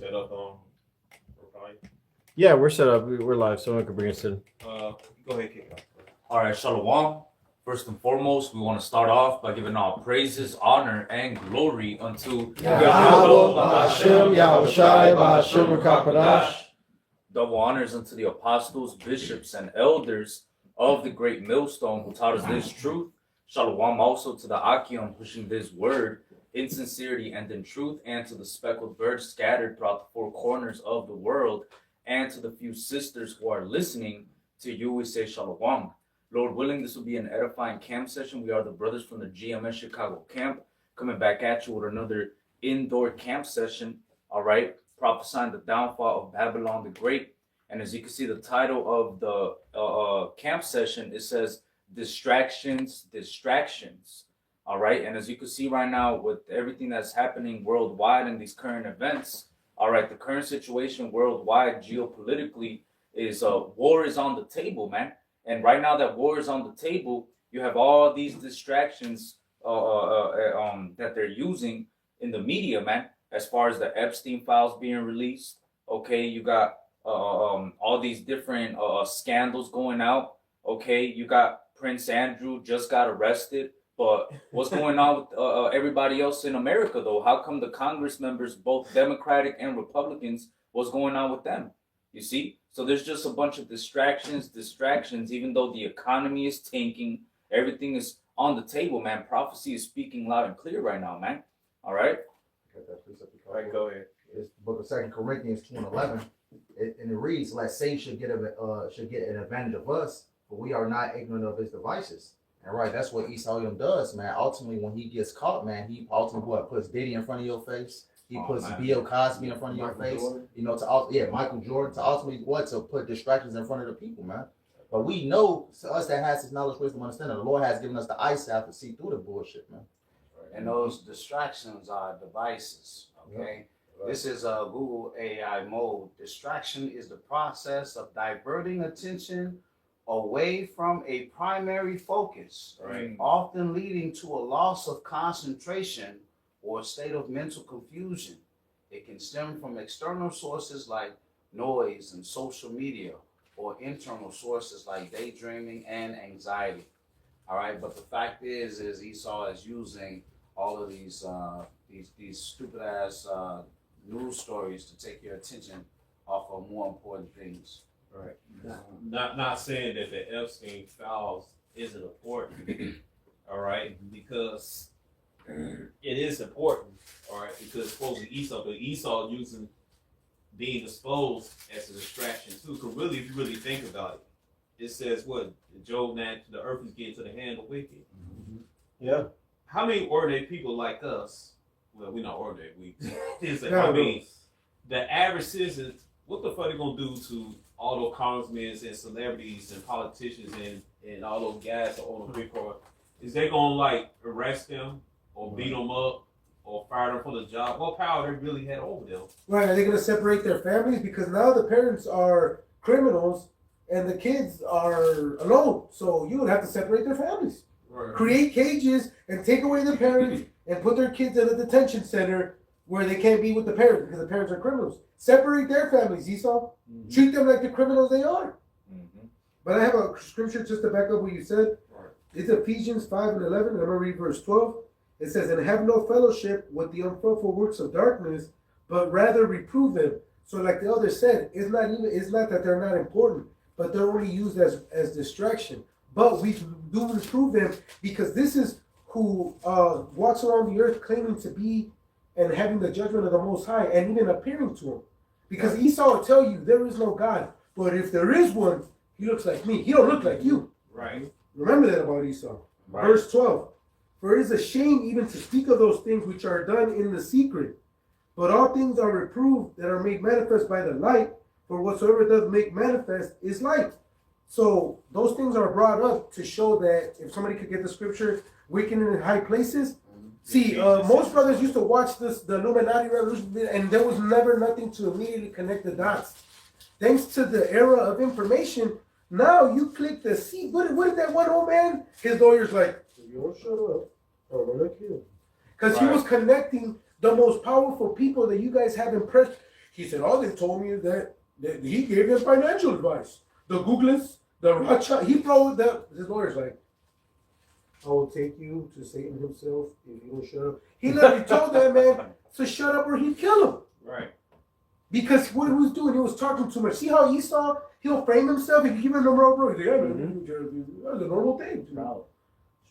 set up Yeah, we're set up. We're live. Someone can bring us in. go ahead, kick it off. All right, Shalom. First and foremost, we want to start off by giving all praises, honor, and glory unto Yahweh, Ba'ashem, Yahushai, Ba'ashem, Rakapadash. Double honors unto the apostles, bishops, and elders of the great millstone who taught us this truth. Shalom also to the Achion pushing this word in sincerity and in truth, and to the speckled birds scattered throughout the four corners of the world, and to the few sisters who are listening. To you we say Shalom. Lord willing, this will be an edifying camp session. We are the brothers from the GMS Chicago camp, coming back at you with another indoor camp session. All right, prophesying the downfall of Babylon the Great. And as you can see, the title of the camp session, it says distractions. All right, and as you can see right now with everything that's happening worldwide in these current events, all right, the current situation worldwide geopolitically is war is on the table, man. And right now that war is on the table, you have all these distractions that they're using in the media, man. As far as the Epstein files being released, okay, you got all these different scandals going out. Okay, you got Prince Andrew just got arrested. But what's going on with everybody else in America, though? How come the Congress members, both Democratic and Republicans, what's going on with them? You see? So there's just a bunch of distractions, even though the economy is tanking. Everything is on the table, man. Prophecy is speaking loud and clear right now, man. All right? All right, go ahead. It's the book of 2 Corinthians 2:11. And it reads, "Let Satan should get an advantage of us, but we are not ignorant of his devices." And right, that's what Esau does, man. Ultimately, when he gets caught, man, he ultimately puts Diddy in front of your face. He puts Bill Cosby in front of your face. Jordan. You know, Michael Jordan, to ultimately to put distractions in front of the people, man. But we know, to us that has his knowledge, wisdom, understanding, the Lord has given us the eyesight to see through the bullshit, man. And those distractions are devices. Okay, this is a Google AI mode. Distraction is the process of diverting attention away from a primary focus, Right. often leading to a loss of concentration or a state of mental confusion. It can stem from external sources like noise and social media, or internal sources like daydreaming and anxiety. All right, but the fact is Esau is using all of these stupid ass news stories to take your attention off of more important things. Right. Not saying that the Epstein files isn't important. All right, because it is important. All right, because supposedly Esau using being exposed as a distraction too. Because really, if you really think about it, it says what Job that the earth is getting to the hand of wicked. Yeah. How many ordinary people like us? Well, we're not ordinary. I mean, the average citizen. What the fuck they gonna do to all those congressmen and celebrities and politicians and all those guys that own a big car? Is they gonna like arrest them or beat them up or fire them from the job? What power they really had over them? Right, are they going to separate their families? Because now the parents are criminals and the kids are alone. So you would have to separate their families. Right. Create cages and take away the parents and put their kids in a detention center where they can't be with the parents because the parents are criminals. Separate their families, Esau. Mm-hmm. Treat them like the criminals they are. Mm-hmm. But I have a scripture just to back up what you said. Right. It's Ephesians 5:11, and I'm going to read verse 12. It says, "And have no fellowship with the unfruitful works of darkness, but rather reprove them." So like the elder said, it's not that they're not important, but they're only used as distraction. But we do reprove them because this is who walks around the earth claiming to be and having the judgment of the Most High and even appearing to him. Because Esau will tell you there is no God, but if there is one, he looks like me. He don't look like you. Right. Remember that about Esau. Right. Verse 12. "For it is a shame even to speak of those things which are done in the secret. But all things are reproved that are made manifest by the light, for whatsoever doth make manifest is light." So those things are brought up to show that if somebody could get the scripture, wicked in high places. See, most brothers used to watch the Illuminati revolution, and there was never nothing to immediately connect the dots. Thanks to the era of information, now you click the C. What did that one old man? His lawyer's like, "You don't shut up. I'm gonna kill." Because he was connecting the most powerful people that you guys have impressed. He said, all they told me is that he gave them financial advice. The Googlers, the Rothschild, he told that his lawyer's like, I will take you to Satan himself if you don't shut up. He literally told that man to shut up or he'd kill him. Right. Because what he was doing, he was talking too much. See how Esau, he'll frame himself if you give him a number bro. He's like, yeah, man, that was a normal thing.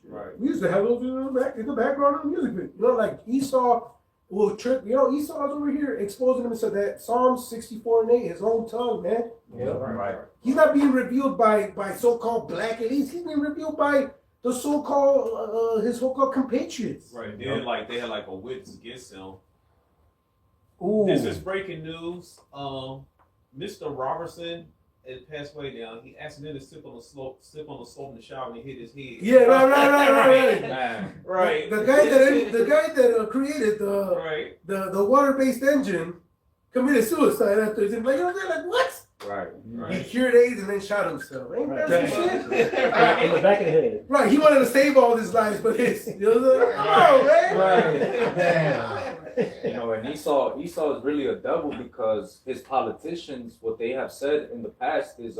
Right. We used to have those in the background of the music video. You know, like Esau will trick, Esau's over here exposing himself that Psalm 64 and 8, his own tongue, man. Yeah. Right. He's not being revealed by so-called black elites. He's being revealed by the so-called, his so-called compatriots. Right. Then they had like a witness against him. Ooh. This is breaking news. Mr. Robertson had passed away now. He accidentally slipped on the slope in the shower and he hit his head. Yeah, right. Man, Right. The guy that created Right. the water-based engine committed suicide after he's like, like what? right. He Right. cured AIDS and then shot himself. Ain't that some shit? In the back of the head. Right, he wanted to save all his lives, but his, come on, man. Right. Damn. You know, and Esau is really a devil because his politicians, what they have said in the past is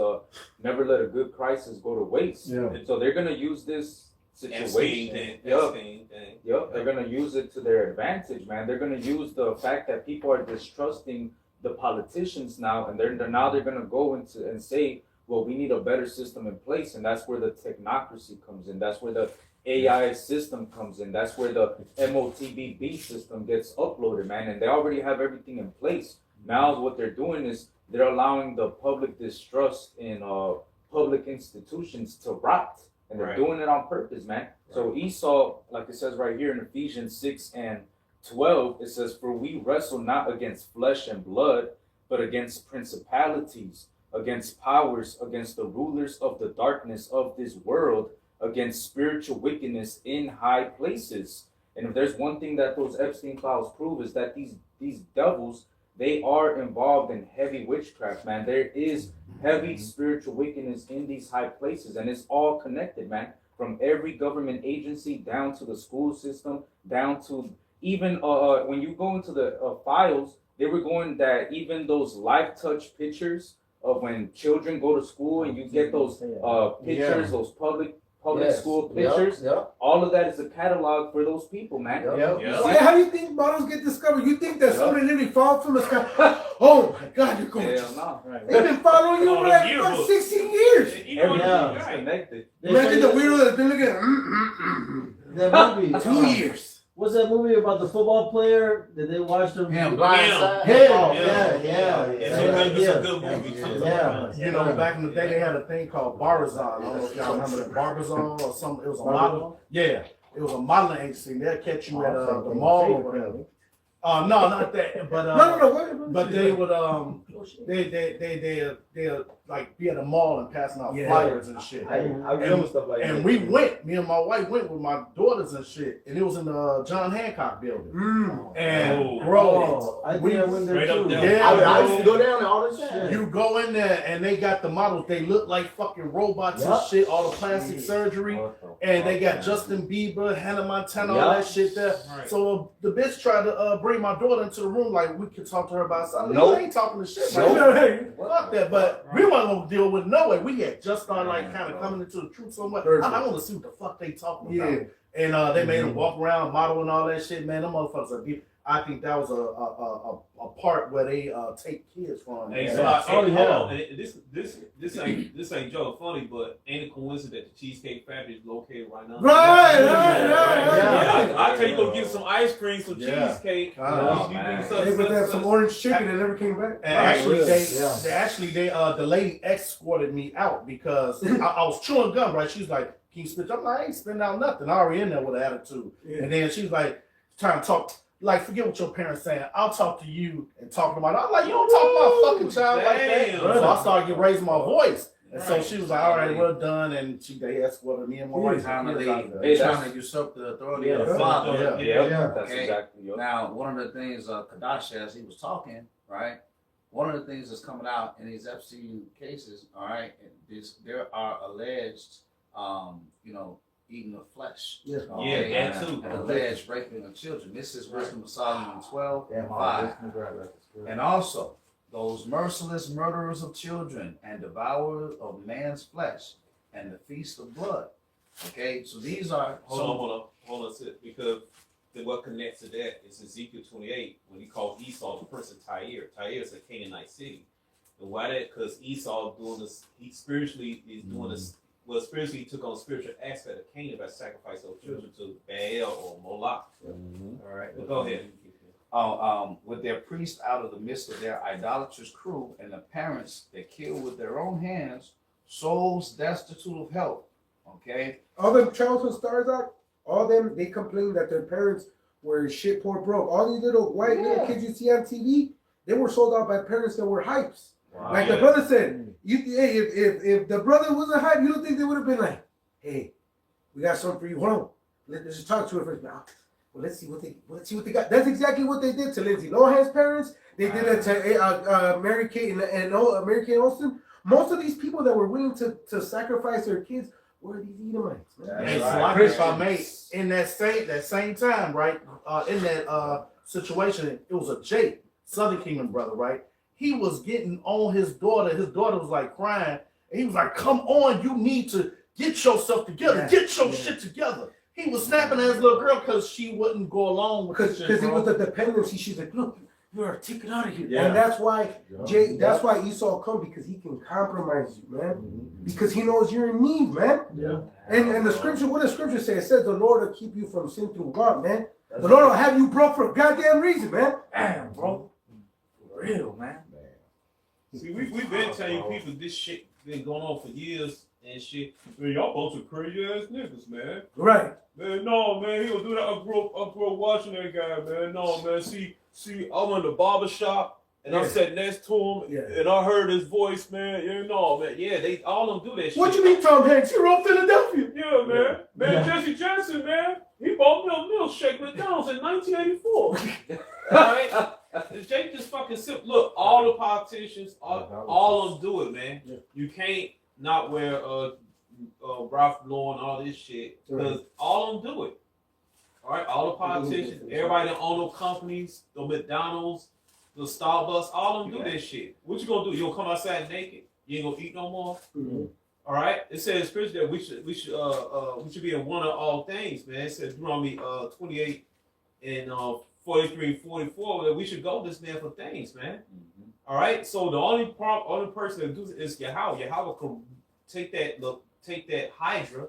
never let a good crisis go to waste. Yeah. And so they're gonna use this situation. Epstein thing. Yep, they're gonna use it to their advantage, man. They're gonna use the fact that people are distrusting the politicians now, and they're gonna go into and say, well, we need a better system in place, and that's where the technocracy comes in. That's where the AI system comes in. That's where the MOTBB system gets uploaded, man. And they already have everything in place. Now what they're doing is they're allowing the public distrust in public institutions to rot. And they're Right. doing it on purpose, man. So Esau, like it says right here in Ephesians 6:12, it says, for we wrestle not against flesh and blood, but against principalities, against powers, against the rulers of the darkness of this world, against spiritual wickedness in high places. And if there's one thing that those Epstein files prove is that these devils, they are involved in heavy witchcraft, man. There is heavy spiritual wickedness in these high places, and it's all connected, man. From every government agency down to the school system, down to even when you go into the files, they were going that even those live touch pictures of when children go to school and you get those pictures, those public Yes. school Yep, pictures. yep. All of that is a catalog for those people, man. Yep. Yeah. So how do you think models get discovered? You think that somebody literally falls from the sky? Oh my God, you're going. Hell no. Right. They've been following you Oh, for the like yearbook. 16 years. Yeah. It's connected. Imagine the weirdo that's been looking at That movie. 2 years. What's that movie about the football player that they watched him? Him, Blindside. Him. Oh, Yeah. yeah. It's a good movie, too. Yeah. You know, back in the day, they had a thing called Barazon. I don't know if y'all remember the Barbazon or something. It was a model. Yeah, it was a modeling agency. They'll catch you at the mall or whatever. No, not that. But No. What? but they would they'll like be at a mall and passing out Yeah. flyers and shit. I remember stuff like that. And we went. Me and my wife went with my daughters and shit. And it was in the John Hancock building. And Oh. bro, I we think I went there Straight up too. there. Yeah, I used to go down there all the time. you go in there and they got the models. They look like fucking robots and Yup. shit. All the plastic surgery, and they got Justin Bieber, Hannah Montana, all Yup. that shit there. Right. So the bitch tried to bring my daughter into the room like we could talk to her about something. Nope. I ain't talking to shit. Nope. Like, hey, fuck that. But we wasn't gonna deal with no way. We had just started like kind of coming into the truth so much. I want to see what the fuck they talking about. Yeah. And they made them walk around, model and all that shit. Man, them motherfuckers are deep. I think that was a part where they take kids from. Hey, Yeah. so Oh, yeah. hold on. And this ain't Joe funny, but ain't it coincidence that the Cheesecake Factory is located right now? Right. Yeah, I tell you go get some ice cream, some Yeah. cheesecake. Oh, man. They would have some orange chicken that never came back. And actually, Yeah. the lady escorted me out because I was chewing gum, right? She's like, "Can you spit?" I'm like, "I ain't spitting out nothing. I already in there with an attitude." Yeah. And then she's like, trying to talk, like, forget what your parents saying. I'll talk to you and talk about it. I'm like, you don't talk to my fucking child like that. Damn. So I started raising my voice. And so Right. she was like, all right, we're done. And they escorted me and my wife. Time to kids out leave. there. Hey, Trying that's- to usurp the authority Yeah. of the father. Yeah. Yeah, that's Okay. exactly it. Now, one of the things Kadash, as he was talking, right? One of the things that's coming out in these Epstein cases, all right, there are alleged, eating of flesh. Yeah. Oh, Yeah, man. that too. And alleged raping of children. This is Wisdom of Solomon 12 Yeah, and my 5. listen to grab that. And also, those merciless murderers of children and devourers of man's flesh and the feast of blood. Okay, so these are Hold on, sis, because what connects to that is Ezekiel 28 when he called Esau the prince of Tyre. Tyre is a Canaanite city. And why that? Because Esau doing this, he spiritually is doing this. Well, spiritually, he took on spiritual aspect of Canaan by sacrificing those children to Baal or Moloch. All right, but go ahead. with their priests out of the midst of their idolatrous crew, and the parents that kill with their own hands, souls destitute of help. Okay, All them childhood stars out, all them, they complain that their parents were shit poor broke. All these little white little kids you see on TV, they were sold out by parents that were hypes. Like the brother said, if the brother wasn't hype, you don't think they would have been like, hey, we got something for you. Hold on. Let's just talk to her first. Now, well, let's see what they got. That's exactly what they did to Lindsay Lohan's parents. They did it to Mary Kate and Mary Kate Olsen. Most of these people that were willing to sacrifice their kids were these Edomites, man. And That's so right. like if I may, in that same time, right, in that situation, it was a Jake, Southern Kingdom brother, right? He was getting on his daughter. His daughter was like crying. And he was like, come on, you need to get yourself together. Yeah. Get your shit together. He was snapping at his little girl because she wouldn't go along with Because the shit, it bro. was the dependency. She's like, look, you're taken out of here. Yeah. And that's why that's why Esau come, because he can compromise you, man. Because he knows you're in need, man. Yeah. And the scripture, what does scripture say? It says the Lord will keep you from sin through want, man. The Lord will have you broke for a goddamn reason, man. Damn, bro. For real, man. See, we've been telling you people this shit been going on for years and shit. Man, y'all bunch of crazy ass niggas, man. Right. Man, no, man, he don't do that. I grew up watching that guy, man. No, man. See, I'm in the barber shop and I sat next to him and I heard his voice, man. You know, man. Yeah, they all of them do that shit. What you mean, Tom Hanks? You're from Philadelphia. Yeah, man. Man, Jesse Jackson, man. He bought milkshake McDonald's in 1984. All right? Jake just fucking simple. Look, all the politicians, all of them do it, man. Yeah. You can't not wear Ralph Lauren, all this shit, because all of them do it. All right, all the politicians, everybody that own those companies, the McDonald's, the Starbucks, all of them do this shit. What you gonna do? You gonna come outside naked? You ain't gonna eat no more? Mm-hmm. All right. It says scripture that we should be in one of all things, man. It says Deuteronomy 28 and 43 and 44 that we should go this man for things, man. All right. So the only person that does it is Yahweh. Yahweh can take that Hydra.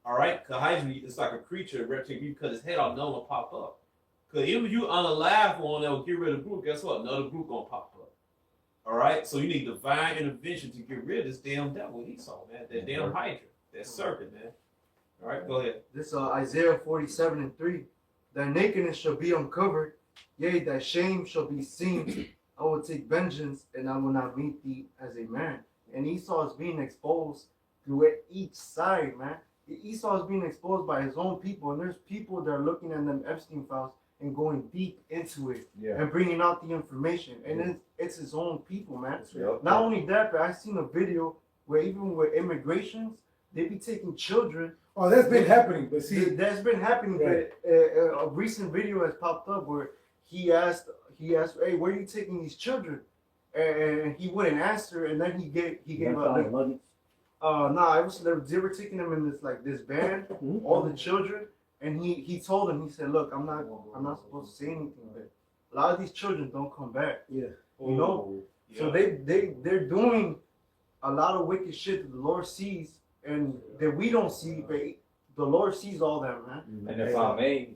All right, because Hydra is like a creature, reptile. You cut his head off, none will pop up. Because even if you unalive one that will get rid of the group, guess what? Another group gonna pop up. All right, so you need divine intervention to get rid of this damn devil Esau, man. That damn Hydra, that serpent, man. All right, go ahead. This Isaiah 47 and 3. Thy nakedness shall be uncovered, yea, thy shame shall be seen. I will take vengeance, and I will not meet thee as a man. And Esau is being exposed through each side, man. Esau is being exposed by his own people, and there's people that are looking at them Epstein files and going deep into it and bringing out the information. And it's his own people, man. Not only that, but I've seen a video where even with immigrations, they be taking children. Oh, that's been happening, but see, That's been happening. Right. But a recent video has popped up where he asked, "Hey, where are you taking these children?" And he wouldn't answer, and then he gave up. They were taking them in this van, all the children, and he told them, he said, "Look, I'm not supposed to say anything, but a lot of these children don't come back." Yeah. You know, Yeah. so they're doing a lot of wicked shit that the Lord sees and that we don't see, but the Lord sees all that, man. And if I may,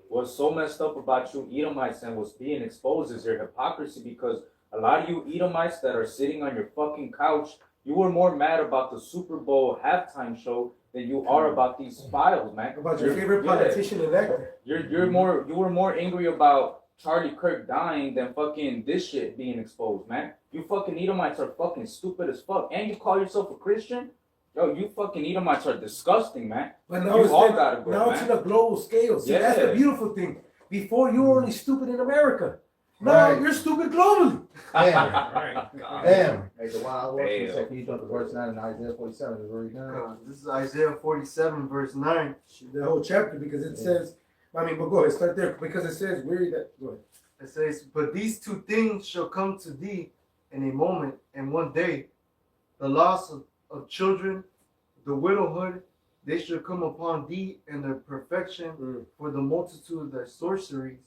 what's so messed up about you Edomites and what's being exposed is your hypocrisy, because a lot of you Edomites that are sitting on your fucking couch, you were more mad about the Super Bowl halftime show than you are about these files, man. about your favorite politician and actor. You were more angry about Charlie Kirk dying than fucking this shit being exposed, man. You fucking Edomites are fucking stupid as fuck. And you call yourself a Christian? Yo, you fucking Edomites are disgusting, man. But now You it's all gotta go, now it's man. in a global scale. See, that's the Yeah. beautiful thing. Before you were only stupid in America. Now Right. you're stupid globally. Damn. Right. Damn. Hey, the one I was Damn. say, can you jump to verse 9 in Isaiah 47? Is where you done? This is Isaiah 47, verse 9. The whole chapter, because it says, I mean, but go ahead, start there, because it says, weary that, go ahead. It says, but these two things shall come to thee in a moment and one day, the loss of children, the widowhood, they shall come upon thee in their perfection for the multitude of thy sorceries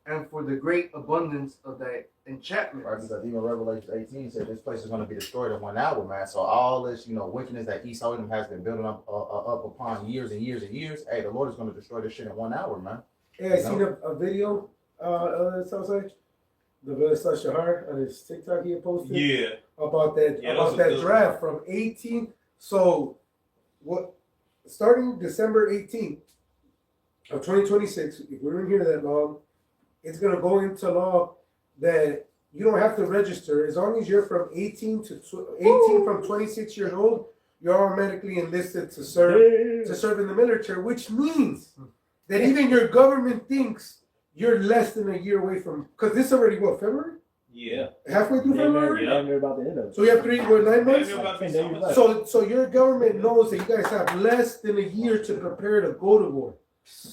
and for the great abundance of thy enchantments. Right, because even Revelation 18 said this place is going to be destroyed in 1 hour, man. So all this, wickedness that Esau Edom has been building up upon years and years and years, hey, the Lord is going to destroy this shit in 1 hour, man. Yeah, I seen a video, Southside, the Village Shahar on his TikTok he had posted. Yeah. About that Yeah, about that's a that good draft from 18. So what starting December 18th of 2026, if we don't hear that long, it's gonna go into law that you don't have to register as long as you're from 18 from 26 years old, you're automatically enlisted to serve in the military, which means that even your government thinks you're less than a year away from, because this already what, February? Yeah. Halfway through February? Yeah. They're about to end up. So you have 9 months? Maybe about to be Like 10 days something. left. So your government knows that you guys have less than a year to prepare to go to war.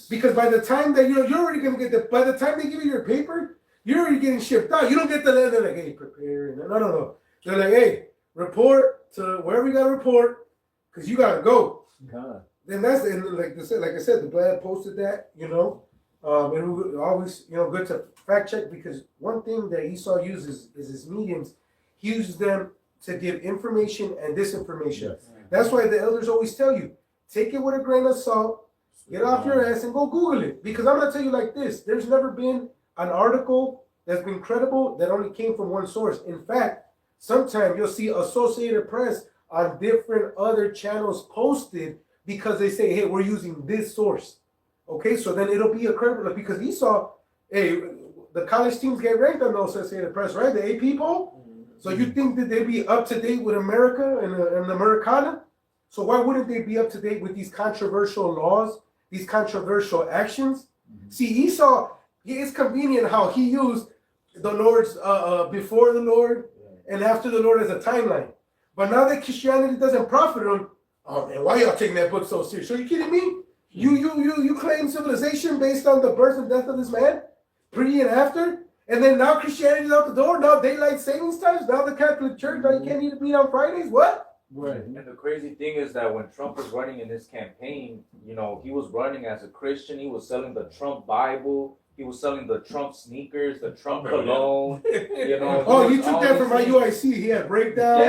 Because by the time that you're already gonna get by the time they give you your paper, you're already getting shipped out. You don't get the letter, they're like, hey, prepare. No. They're like, hey, report to wherever you gotta report, because you gotta go. God. Then that's and like I said, the Glad posted that, and we always, good to fact check, because one thing that Esau uses is his mediums. He uses them to give information and disinformation. Yes. That's why the elders always tell you, take it with a grain of salt, get off your ass and go Google it. Because I'm gonna tell you like this: there's never been an article that's been credible that only came from one source. In fact, sometimes you'll see Associated Press on different other channels posted because they say, hey, we're using this source. Okay, so then it'll be a credible, because Esau, hey, the college teams get ranked on the Associated Press, right? The AP poll. So you think that they'd be up to date with America and the Americana? So why wouldn't they be up to date with these controversial laws, these controversial actions? See, Esau, it's convenient how he used the Lord's before the Lord and after the Lord as a timeline. But now that Christianity doesn't profit him, oh man, why y'all taking that book so serious? Are you kidding me? You claim civilization based on the birth and death of this man, pre and after, and then now Christianity's out the door. Now daylight savings times. Now the Catholic Church. Now you can't eat meat on Fridays. What? Right. And the crazy thing is that when Trump was running in this campaign, he was running as a Christian. He was selling the Trump Bible. He was selling the Trump sneakers, the Trump cologne. Oh, you took that from my UIC. He had breakdowns.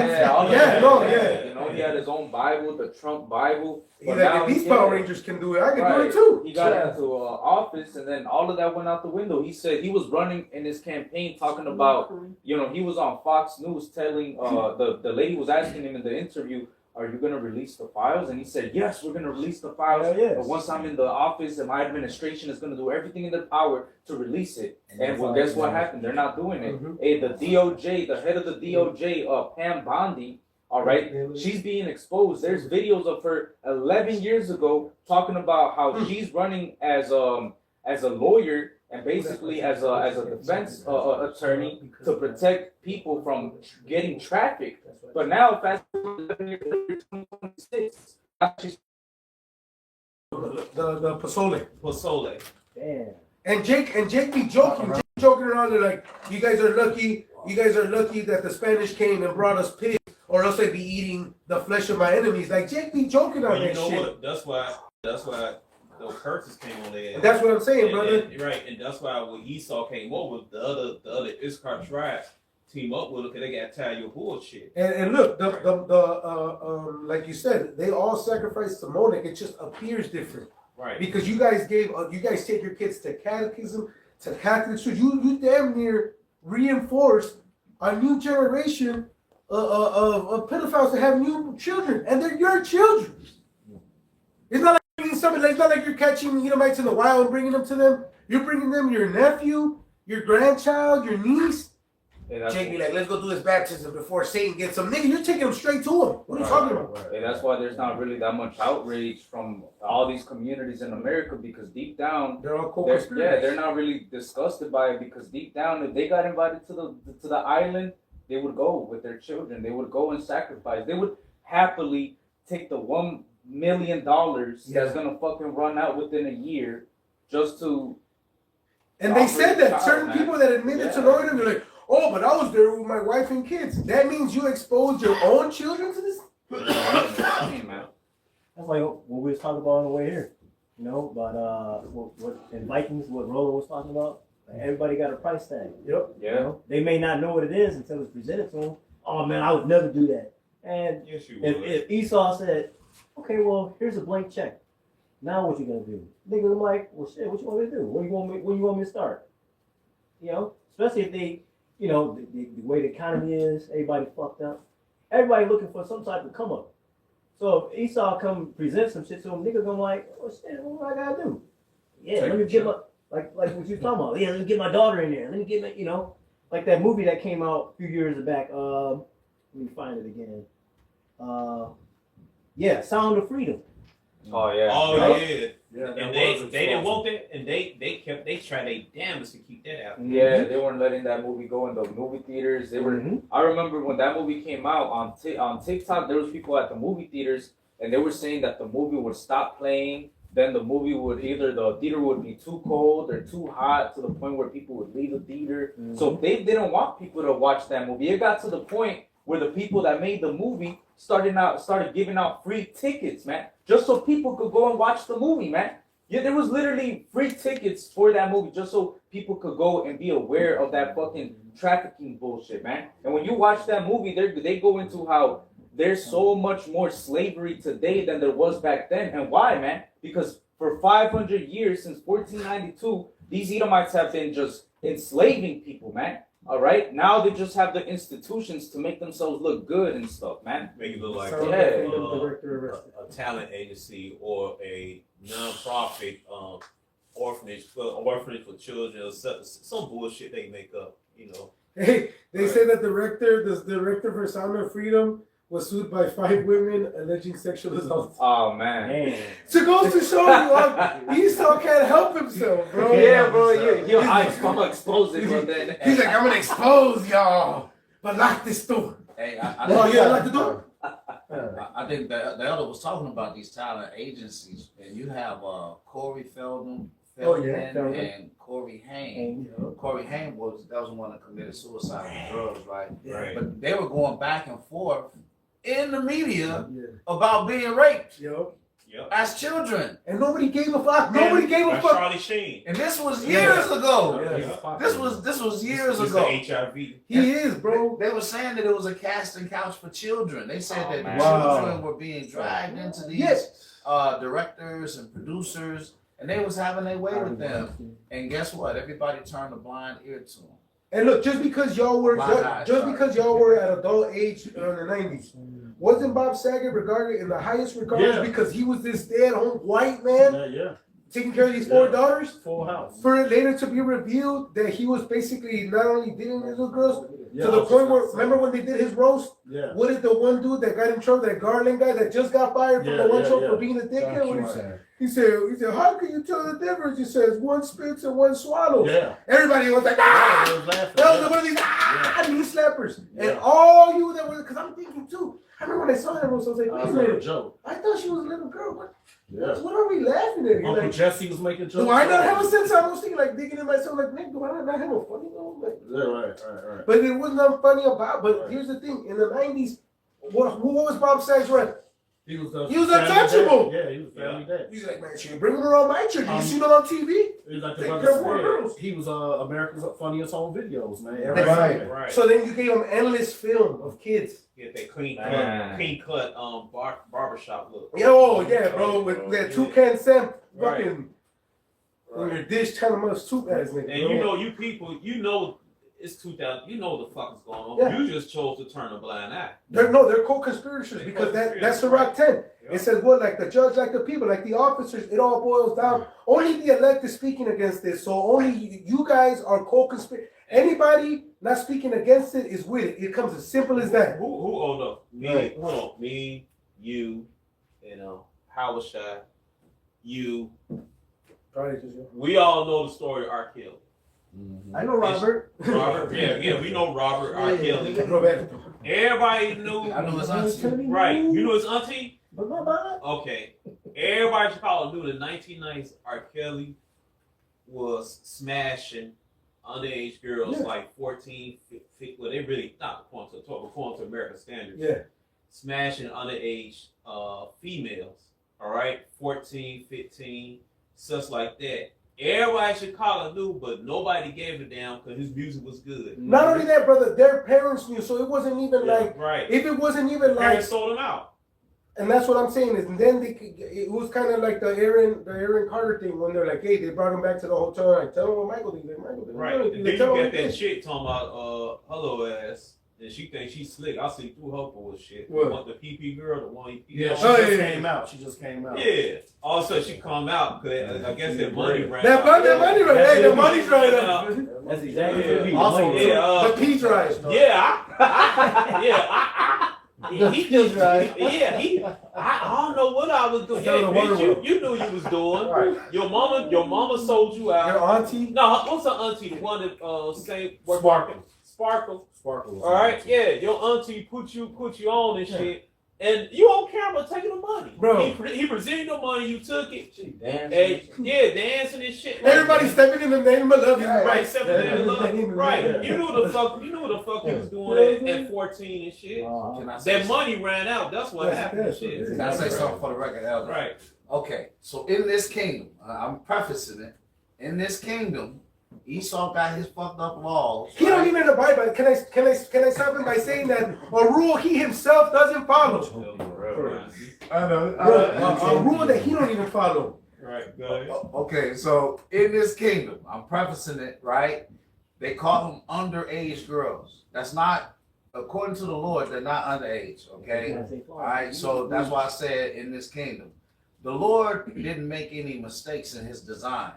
He had his own Bible, the Trump Bible. He's like, if these Power Rangers can do it, I can do it too. He got into office, and then all of that went out the window. He said he was running in his campaign talking about, he was on Fox News telling the lady was asking him in the interview, are you going to release the files? And he said, yes, we're going to release the files. Yes. But once I'm in the office and my administration is going to do everything in their power to release it. And well, guess what happened? They're not doing it. Hey, the DOJ, the head of the DOJ, Pam Bondi, all right, she's being exposed. There's videos of her 11 years ago talking about how she's running as a lawyer and basically as a defense attorney to protect people from getting trafficked. But now, fast forward 11 years later, 2026, The Pasole. Pasole. Damn. And Jake be joking around. They're like, you guys are lucky that the Spanish came and brought us pigs, or else I'd be eating the flesh of my enemies. Like Jake be joking on that shit. What? That's why those curses came on there. And that's what I'm saying, brother. Right, and that's why when Esau came over, the other Issachar tribes team up with him because they got tired of your bullshit. And look, the like you said, they all sacrificed to Molech. It just appears different. Right. Because you guys take your kids to catechism, to Catholic schools. You damn near reinforced a new generation of pedophiles to have new children, and they're your children. It's not like you're catching Edomites in the wild and bringing them to them. You're bringing them your nephew, your grandchild, your niece. that's Jake be like, let's go do this baptism before Satan gets him. Nigga, you're taking him straight to him. What are you talking about? and that's why there's not really that much outrage from all these communities in America, because deep down, They're all they're not really disgusted by it, because deep down, if they got invited to the island, they would go with their children. They would go and sacrifice. They would happily take the $1 million that's gonna fucking run out within a year just to. And they said that Child, certain man. people that admitted to Yeah. knowing them, they're like, oh, but I was there with my wife and kids. That means you exposed your own children to this? Man. That's like what we was talking about on the way here. You know, but what in Vikings, what Rolo was talking about. Everybody got a price tag. Yep. You Yeah. know? They may not know what it is until it's presented to them. Oh man, I would never do that. And Yes, you if, would. if Esau said, okay, well, here's a blank check. Now what you gonna do? Nigga, I'm like, well, shit, what you want me to do? Where you want me to start? You know, especially if they, you know, the way the economy is, everybody fucked up. Everybody looking for some type of come up. So if Esau come present some shit to him, nigga gonna like, oh shit, what do I gotta do? Yeah, let me get my like what you talking about. Yeah, let me get my daughter in there. Let me get my, you know, like that movie that came out a few years back. Let me find it again. Yeah, Sound of Freedom. Oh yeah. Oh Right? yeah. Yeah, And they didn't want that, and they tried their damnedest to keep that out. Yeah, they weren't letting that movie go in the movie theaters. They were. Mhm. I remember when that movie came out on TikTok. There was people at the movie theaters, and they were saying that the movie would stop playing. Then the movie would either the theater would be too cold or too hot to the point where people would leave the theater. So they didn't want people to watch that movie. It got to the point where the people that made the movie started giving out free tickets, man, just so people could go and watch the movie, man. Yeah, there was literally free tickets for that movie just so people could go and be aware of that fucking trafficking bullshit, man. And when you watch that movie, they go into how there's so much more slavery today than there was back then. And why, man? Because for 500 years, since 1492, these Edomites have been just enslaving people, man. All right? Now they just have the institutions to make themselves look good and stuff, man. Make it look like Sound Yeah. of Freedom director arrested. a talent agency or a non-profit orphanage for children, or some bullshit they make up, you know. Hey, they say that the director for Sound of Freedom was sued by 5 women alleging sexual assault. Oh, man. Man. So goes to show you, Esau can't help himself, bro. Yeah, bro, I'm explosive, but then He's like, I'm gonna expose y'all, but lock this door. Hey, I Oh think, yeah, lock the door. I think the elder was talking about these talent agencies, and you have Corey Feldman, Feldman. and Corey Haim. Corey Haim was the one that committed suicide with drugs, right? Right. But they were going back and forth in the media Yeah. about being raped Yo. Yep. as children, And nobody gave a fuck. Nobody gave a That's fuck. Charlie Sheen. and this was years ago. Yeah. This was years It's ago. the HIV. He is, bro. They were saying that it was a casting couch for children. They said that man. the Wow. children were being dragged into these Yes. directors and producers, and they was having their way with them. And guess what? Everybody turned a blind ear to them. And look, just because y'all were at adult age in the 90s, wasn't Bob Saget regarded in the highest regards Yeah. because he was this stay-at-home white man Yeah. taking care of these 4 daughters? Full house. For it later to be revealed that he was basically not only dating these little girls, Yeah, to the point where, remember when they did his roast? Yeah. What did the one dude that got in trouble, that Garland guy that just got fired from Yeah, the one yeah, show yeah. for being a dickhead? What did he say? He said, how can you tell the difference? He says, one spits and one swallows. Yeah. Everybody was like, Yeah, ah! they was laughing. That was Yeah. one of these knee slappers. Yeah. And all you that were, because I'm thinking too, I remember when I saw that, I was like, wait That a was a minute. joke. I thought she was a little girl. Yeah. What are we laughing at? You're Uncle like, Jesse was making jokes. do I not have a sense? I was thinking, like, digging in myself, like, Nick, do I not have a funny though? Like, Yeah, right. but it was not funny about. But Right. here's the thing: in the '90s, what was Bob Saget's rep? He was He was untouchable. Yeah, he was family dad. He's like, man, she ain't bringing around my children. You see them on TV? He was like the Take brother care of more said, girls. he was America's Funniest Home Videos, man. That's Every Right. So then you gave him endless film of kids. Get that clean Man. cut barbershop look. Oh yeah, bro, with that toucan Sam Right. fucking on your dish, kind of much soup ass nigga. And you know, you people, you know, it's 2000. You know what the fuck is going on. Yeah. You just chose to turn a blind eye. they're co-conspirators They're because that's co-conspirators. Ciroc 10. Yeah. It says what, like the judge, like the people, like the officers. It all boils down. Only the elect is speaking against this, so only you guys are co-conspirators. Anybody not speaking against it is with it. It comes as simple as that. Who hold up? Me, Right. hold on. Me, you, Howard Shy, you. We all know the story of R. Kelly. I know Robert. Robert, yeah, we know Robert R. Kelly. Roberto. Everybody knew. I know his auntie. Right, you know his auntie? But my mama. Okay. Everybody in Chicago knew the 1990s R. Kelly was smashing underage girls Yeah. like 14, 15, well, they really, not according to American standards. Yeah. Smashing underage females, all right? 14, 15, such like that. Everybody in Chicago knew, but nobody gave a damn because his music was good. Not only that, brother, their parents knew, so it wasn't even Yeah, like, right. if it wasn't even like, Parents sold him out. and that's what I'm saying is, and then it was kind of like the Aaron Carter thing when they're like, hey, they brought him back to the hotel, like, tell him what Michael did. Like, Michael did. Right. And then you Tell him got what he that did. chick talking about hello ass. And she thinks she's slick. I see through her bullshit. What? Want the PP girl, the one he Yeah, she Oh, just yeah. came out. She just came out. Yeah. All of a sudden she come out because I guess that money ran That out. money right That's hey, the it. money's right up. That's exactly Yeah. what we Also, money. Yeah, The P drive. he just, I don't know what I was doing. Tell Yeah, the bitch, Wonder you knew you was doing. Right. Your mama sold you out. Your auntie. No, what's her auntie? The one that say Sparkle. Sparkle. Sparkle. All right, yeah, your auntie put you on and shit, and you on camera taking the money, Bro. He presented the money, you took it, Damn. and dancing and shit. Everybody stepping in the name of love. right, Except right. You knew the fuck he was doing at 14 and shit. Can I say That money ran out. That's what happened. and shit. Can I say something for the record, Elder? Right. Okay, so in this kingdom, I'm prefacing it. In this kingdom, Esau got his fucked up laws. He don't even abide by it. Can I stop him by saying that a rule he himself doesn't follow? I know. A rule that he don't even follow. Right. Go ahead. Okay, so in this kingdom, I'm prefacing it, right? They call them underage girls. That's not, according to the Lord, they're not underage, okay? All right, so that's why I said in this kingdom. The Lord didn't make any mistakes in his design.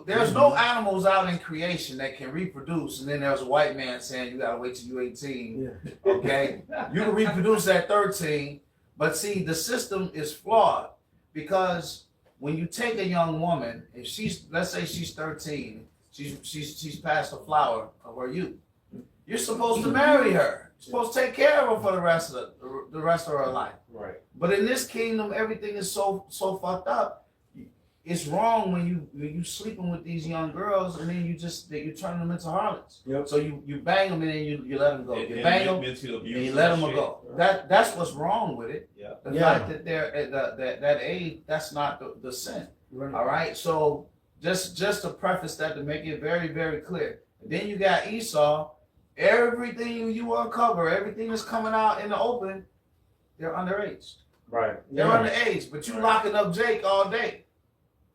There's no animals out in creation that can reproduce, and then there's a white man saying you gotta wait till you're 18. Okay, you can reproduce at 13, but see, the system is flawed because when you take a young woman, if she's, let's say she's 13, she's past the flower of her youth, you're supposed to marry her. You're supposed to take care of her for the rest of her life. Right. But in this kingdom, everything is so fucked up. It's wrong when you sleeping with these young girls and then you turn them into harlots. Yep. So you bang them and then you let them go. You And bang them mental and abuse you let them shit. go. That's what's wrong with it. Yeah. The fact that they're at that age, that's not the sin. All right. So just to preface that to make it very, very clear. And then you got Esau. Everything you uncover, everything that's coming out in the open, they're underage. Right. They're underage, but you locking up Jake all day.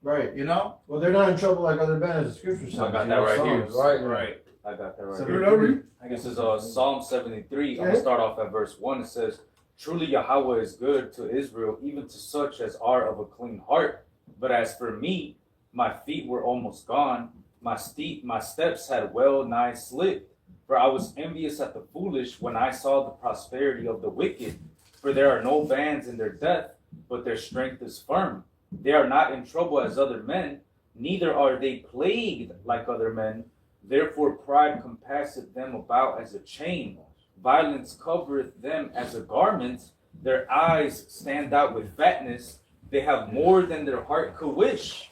Right. You know? Well, they're not in trouble like other bands. The scripture says. I got you that know, right here. Psalms, Right. Right. I got that right So here. read over. This is Psalm 73. I'm Yeah. gonna start off at verse 1. It says, "Truly Yahweh is good to Israel, even to such as are of a clean heart. But as for me, my feet were almost gone. My steps had well nigh slipped. For I was envious at the foolish when I saw the prosperity of the wicked. For there are no bands in their death, but their strength is firm. They are not in trouble as other men, neither are they plagued like other men. Therefore pride compasseth them about as a chain. Violence covereth them as a garment. Their eyes stand out with fatness. They have more than their heart could wish.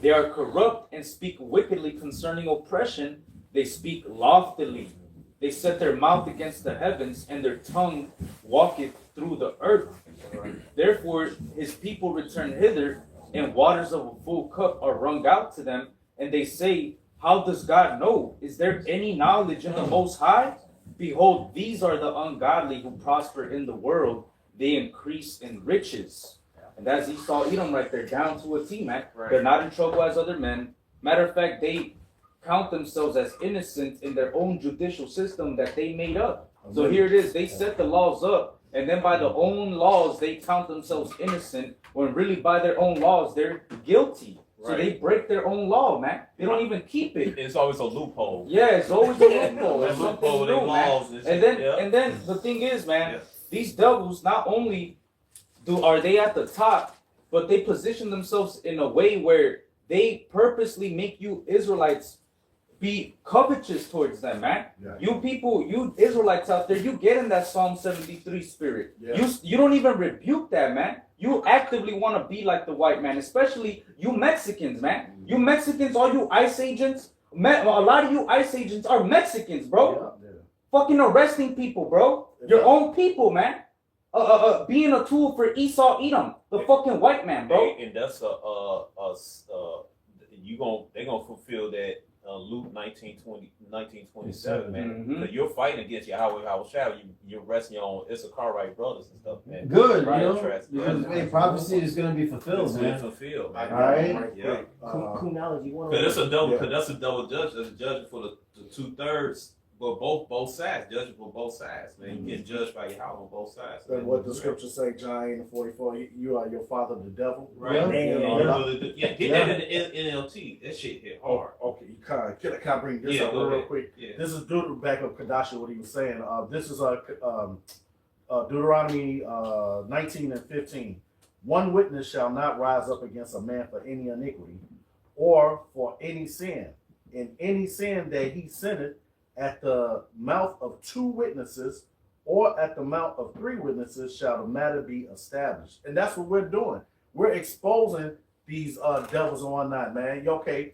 They are corrupt and speak wickedly concerning oppression. They speak loftily. They set their mouth against the heavens, and their tongue walketh through the earth. Therefore his people return hither, and waters of a full cup are wrung out to them. And they say, how does God know? Is there any knowledge in the Most High? Behold, these are the ungodly who prosper in the world. They increase in riches." And that's Esau Edom right there, down to a T, man. Right. They're not in trouble as other men. Matter of fact, they count themselves as innocent in their own judicial system that they made up. So here it is. They set the laws up, and then by their own laws, they count themselves innocent, when really by their own laws, they're guilty. So they break their own law, man. They don't even keep it. It's always a loophole. Yeah, it's always a loophole. That It's something loophole, they new, man. laws. And then the thing is, man, Yeah. these devils not only are they at the top, but they position themselves in a way where they purposely make you Israelites be covetous towards them, man. Yeah. You people, you Israelites out there, you get in that Psalm 73 spirit. Yeah. You don't even rebuke that, man. You actively want to be like the white man, especially you Mexicans, man. You Mexicans, all you ICE agents, a lot of you ICE agents are Mexicans, bro. Yeah. Fucking arresting people, bro. Your own people, man. Being a tool for Esau Edom, the fucking white man, bro. And that's they gonna fulfill that Luke 19:27, man. Mhm. 'Cause you're fighting against Yahweh Shah. You're arresting your own Issacharite brothers and stuff, man. Good, Right, you know, trust. because hey, prophecy is going to be fulfilled, It's been man. fulfilled, All man. right. Yeah. Kunology 101. Cause that's a double. Yeah. Cause that's a double judge. That's a judge for the 2/3. But both sides, judging for both sides, man. You get judged by Yahweh on both sides. And what the scriptures say, John 8:44, you are your father the devil. Right. Yeah. You know, Yeah, get that in the NLT. That shit hit hard. Okay, you can I bring this Yeah, up go real ahead. quick? Yeah. This is due to back up Kadashi, what he was saying. This is Deuteronomy 19:15. One witness shall not rise up against a man for any iniquity or for any sin. In any sin that he sinneth at the mouth of 2 witnesses or at the mouth of 3 witnesses shall the matter be established. And that's what we're doing. We're exposing these devils and whatnot, man. Okay,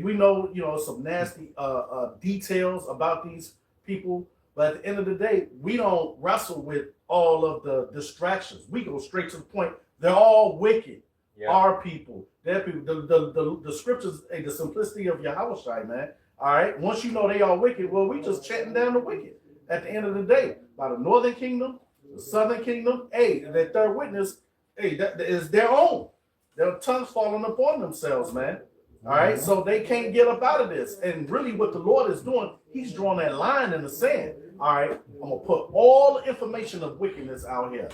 we know, some nasty details about these people, but at the end of the day, we don't wrestle with all of the distractions. We go straight to the point. They're all wicked. Yeah. Our people. Their people. The scriptures, the simplicity of Yahushua, man. All right. Once you know they are wicked, well, we just chatting down the wicked. At the end of the day, by the northern kingdom, the southern kingdom, that third witness, that is their own. Their tongues falling upon themselves, man. All right. So they can't get up out of this. And really, what the Lord is doing, He's drawing that line in the sand. All right. I'm gonna put all the information of wickedness out here.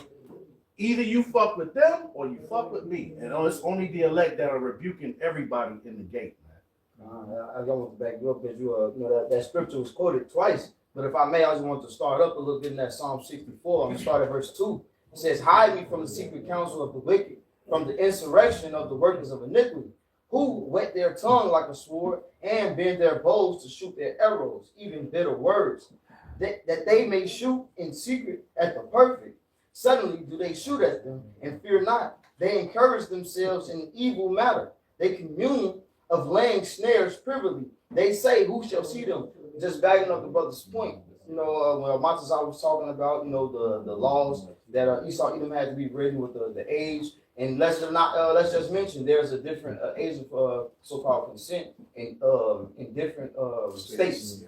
Either you fuck with them or you fuck with me. And it's only the elect that are rebuking everybody in the gate, man. I don't want to back you up because that scripture was quoted twice. But if I may, I just want to start up a little bit in that Psalm 64. I'm going to start at verse 2. It says, hide me from the secret counsel of the wicked, from the insurrection of the workers of iniquity, who whet their tongue like a sword and bend their bows to shoot their arrows, even bitter words, that they may shoot in secret at the perfect. Suddenly do they shoot at them and fear not. They encourage themselves in evil matter. They commune of laying snares privily. They say, who shall see them? Just backing up the brother's point. When Matazah was talking about, the laws that Esau Edom had to be written with the age. And let's just mention there's a different age of so-called consent in different states.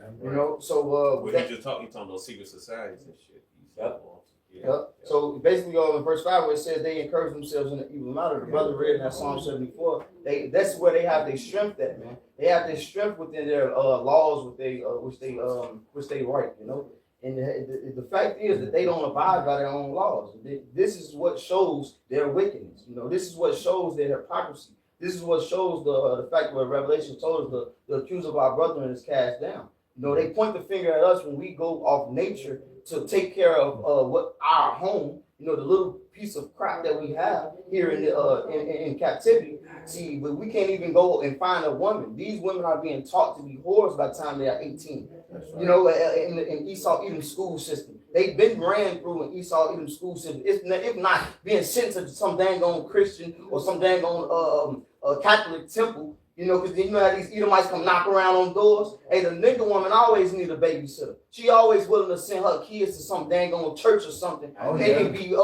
So When you talking about secret societies and shit. Yep. Yeah. So basically, in verse 5, where it says they encourage themselves in the evil matter, the brother read in that Psalm 74. That's where they have their strength at, man. They have their strength within their laws, which they write, And the fact is that they don't abide by their own laws. This is what shows their wickedness. This is what shows their hypocrisy. This is what shows the fact where Revelation told us the accuser of our brethren is cast down. They point the finger at us when we go off nature to take care of what our home, the little piece of crap that we have here in captivity. See, but we can't even go and find a woman. These women are being taught to be whores by the time they are 18. In Esau Edom school system, they've been ran through an Esau Edom school system. If not being sent to some dang on Christian or some dang on Catholic temple. Because how these Edomites come knock around on doors. Hey, the nigga woman always need a babysitter. She always willing to send her kids to some dang on church or something. They can be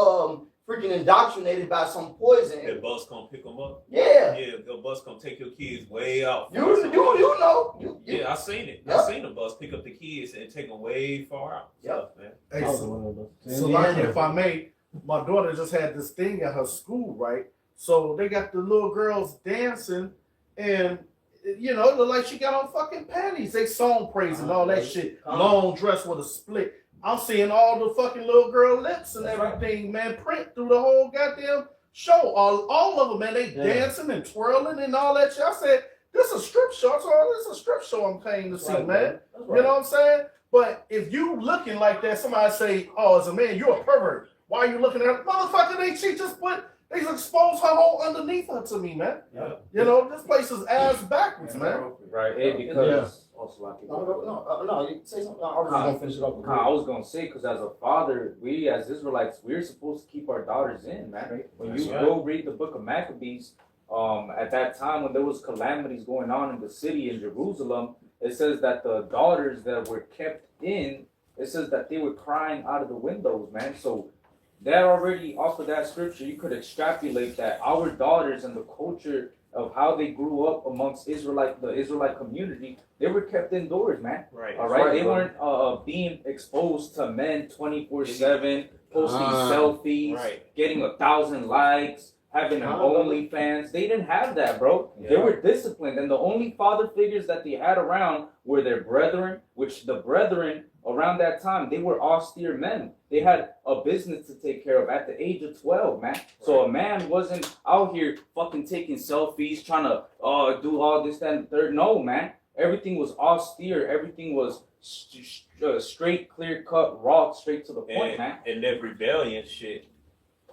freaking indoctrinated by some poison. The bus come pick them up. Yeah. Yeah, the bus come take your kids way out. You know. Yeah, I seen it. Yep. I seen the bus pick up the kids and take them way far out. Yep. Stuff, man. Hey, I was one of those. Salami, if I may, my daughter just had this thing at her school, right? So they got the little girls dancing, and it looked like she got on fucking panties. They song praise and all that shit. Long dress with a split. I'm seeing all the fucking little girl lips and everything, man, print through the whole goddamn show. All of them, man, they dancing and twirling and all that shit. I said, this is a strip show. So this is a strip show I'm paying to see, Right, man. That's You know what I'm saying? But if you looking like that, somebody say, oh, as a man, you're a pervert. Why are you looking at her? Motherfucker, she just exposed her whole underneath her to me, man. Yeah. You know, this place is ass backwards, man. Right, hey, because also I No, you say something. I was gonna finish it up. I was gonna say, because as a father, we as Israelites, we're supposed to keep our daughters in, man. When you go read the book of Maccabees, at that time when there was calamities going on in the city in Jerusalem, it says that the daughters that were kept in, it says that they were crying out of the windows, man. So that already, off of that scripture, you could extrapolate that our daughters and the culture of how they grew up amongst the Israelite community, they were kept indoors, man. Right. All right, they weren't being exposed to men 24/7, posting selfies, getting 1,000 likes, having an OnlyFans. They didn't have that, bro. Yeah. They were disciplined, and the only father figures that they had around were their brethren, which the brethren around that time, they were austere men. They had a business to take care of at the age of 12, man. So a man wasn't out here fucking taking selfies, trying to do all this, that, and the third. No, man. Everything was austere. Everything was straight, clear-cut, raw, straight to the point, man. And that rebellion shit,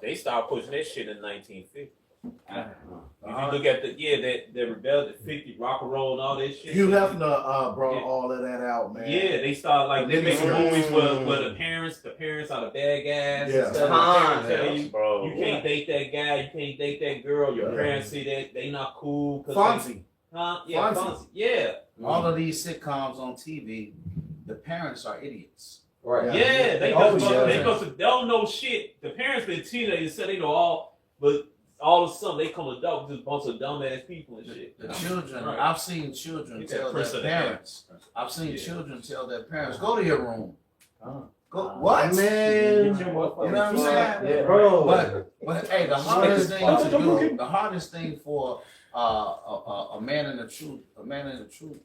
they started pushing that shit in 1950. If you look at the rebellion, 50 rock and roll and all that shit. Hugh Hefner brought all of that out, man. Yeah, they started like they making movies where the parents are the bad guys. Yeah. Instead of the parents tell you, Bro. you can't date that guy, you can't date that girl. Your parents see that they not cool. Fonzie. Yeah, Fonzie. Fonzie. Yeah. All of these sitcoms on TV, the parents are idiots. Right. Yeah, they Oh, just yeah. they don't know shit. The parents been teenagers said they know all, but all of a sudden they come adult just a bunch of dumbass people and shit. The children, Right. I've seen children Get that tell Prince their of the Air. parents. I've seen Yeah. children tell their parents, "Go to your room." Go. What? What? Man. You know what I'm saying? Yeah, bro. But hey, the hardest thing to do, the hardest thing for a man in the truth,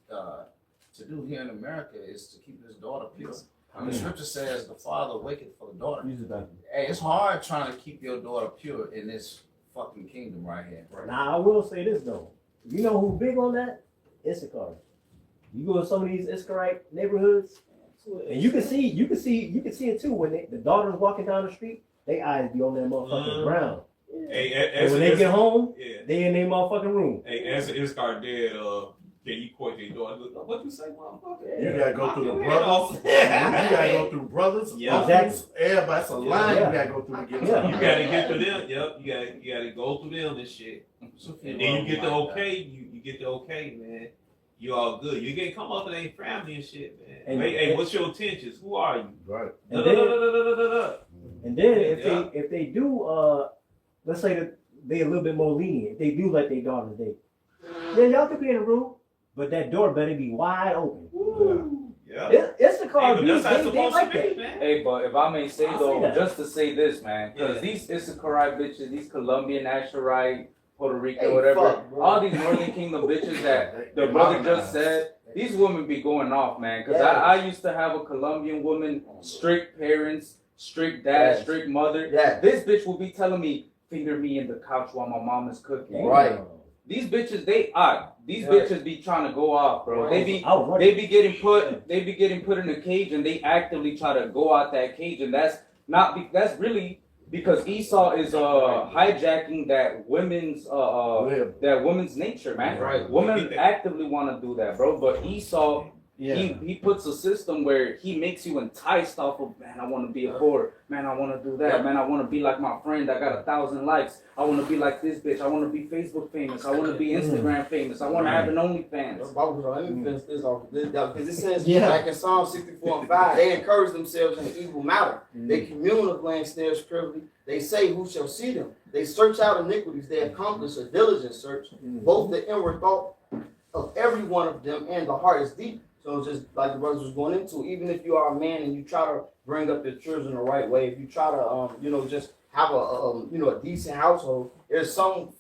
to do here in America is to keep his daughter pure. The scripture says the father waketh for the daughter. Use it back. Hey, it's hard trying to keep your daughter pure in this fucking kingdom right here. Now I will say this though. You know who big on that? Issachar. You go to some of these Issacharite neighborhoods, and you can see it too when the daughters walking down the street. They eyes be on that motherfucking ground. Hey, And when they get home, yeah. they in their motherfucking room. Hey, as Iskar did, can you quote your daughter? What you say, motherfucker? You gotta go through the Yeah. brothers. You gotta go through brothers. Yeah. Uncles, everybody. That's a line Yeah. you gotta go through to get Yeah. to. You gotta get through them. Yep, you gotta go through them and shit. And then you get the okay. You get the okay, man. You all good. You can't come up with ain't family and shit, man. And- hey, what's your intentions? Who are you? Right. And then, Da-da-da-da-da-da-da. and then Yeah. if they do let's say that they a little bit more lenient, if they do let their daughters date, then y'all can be in the room, but that door better be wide open. Yeah. It's the car. Hey, but that's how it's They supposed like to be, that. man. Hey, but if I may say I'll though, say that. just to say this, man, because Yeah. these Issacharite bitches, these Colombian Asherite, Puerto Rican, Hey, whatever, fuck, bro. all these Northern Kingdom bitches that the brother just said, these women be going off, man. Because Yes. I used to have a Colombian woman, strict parents, strict dad, Yes. strict mother. Yes. This bitch will be telling me, finger me in the couch while my mom is cooking. Right. These bitches, these Right. bitches be trying to go off, bro. They be I was running. they be getting put in a cage, and they actively try to go out that cage, and that's really because Esau is hijacking that women's nature, man. Right. Women actively want to do that, bro. But Esau, he puts a system where he makes you enticed off of, man, I want to be a whore, man, I want to do that, man, I want to be like my friend that got 1,000 likes, I want to be like this bitch, I want to be Facebook famous, I want to be Instagram famous, I want to have an OnlyFans. Let me finish this off because it says Yeah. like in Psalm 64:5, they encourage themselves in evil matter. They commune of land snares privily. They say, "Who shall see them?" They search out iniquities. They accomplish a diligent search. Both the inward thought of every one of them and the heart is deep. So just like the brothers was going into, even if you are a man and you try to bring up your children the right way, if you try to just have a decent household, there's some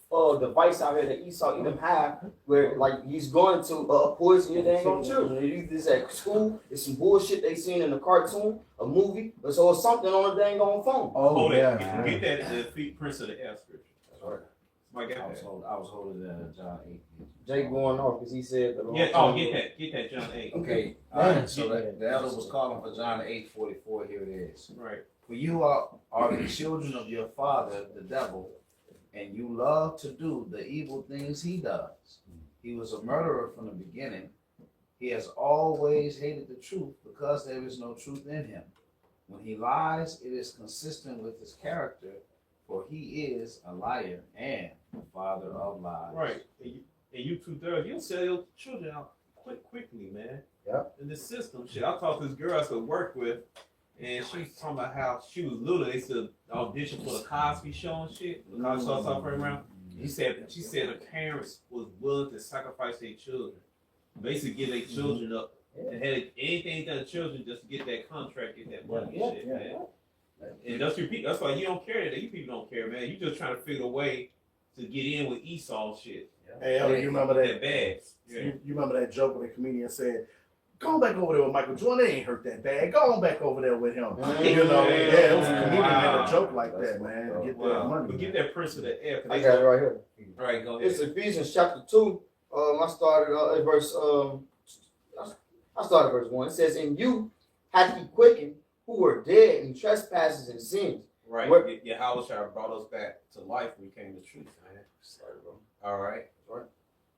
device out here that Esau even have where like he's going to poison your dang own children. Either it's at school, it's some bullshit they seen in a cartoon, a movie, or so it's something on a dang on phone. Hold it. Get that Prince of the Air scripture. My God. I was holding John 8. Jay going off because he said. Get that John 8. Okay, all right. So the elder was calling for John 8:44. Here it is. Right. For you are the children of your father, the devil, and you love to do the evil things he does. He was a murderer from the beginning. He has always hated the truth because there is no truth in him. When he lies, it is consistent with his character, for he is a liar and the father of lies. Right. And you too, Derek, you'll sell your children out quickly, man. Yep. In the system, shit. I talked to this girl I used to work with, and she was talking about how she was little. They used to audition for the Cosby Show and shit. The Cosby Show stuff around. She said her parents was willing to sacrifice their children, basically give their children up, and had anything done to children just to get that contract, get that money and shit, man. And that's your people. That's why you don't care that you people don't care, man. You just trying to figure a way to get in with Esau shit. Hey, Elder, you remember that? Bad. Yeah. You remember that joke when the comedian said, "Go back over there with Michael Jordan. They ain't hurt that bad. Go on back over there with him." You know, yeah, it was a comedian made a joke like that, man. To get that money. But get that Prince of the Air. I got it right here. All right, go ahead. It's Ephesians chapter 2. I started at verse. I started verse 1. It says, "In you hath he quickened who were dead in trespasses and sins." Right. What- Yahushua brought us back to life when we came to truth, man. Sorry, bro. All right.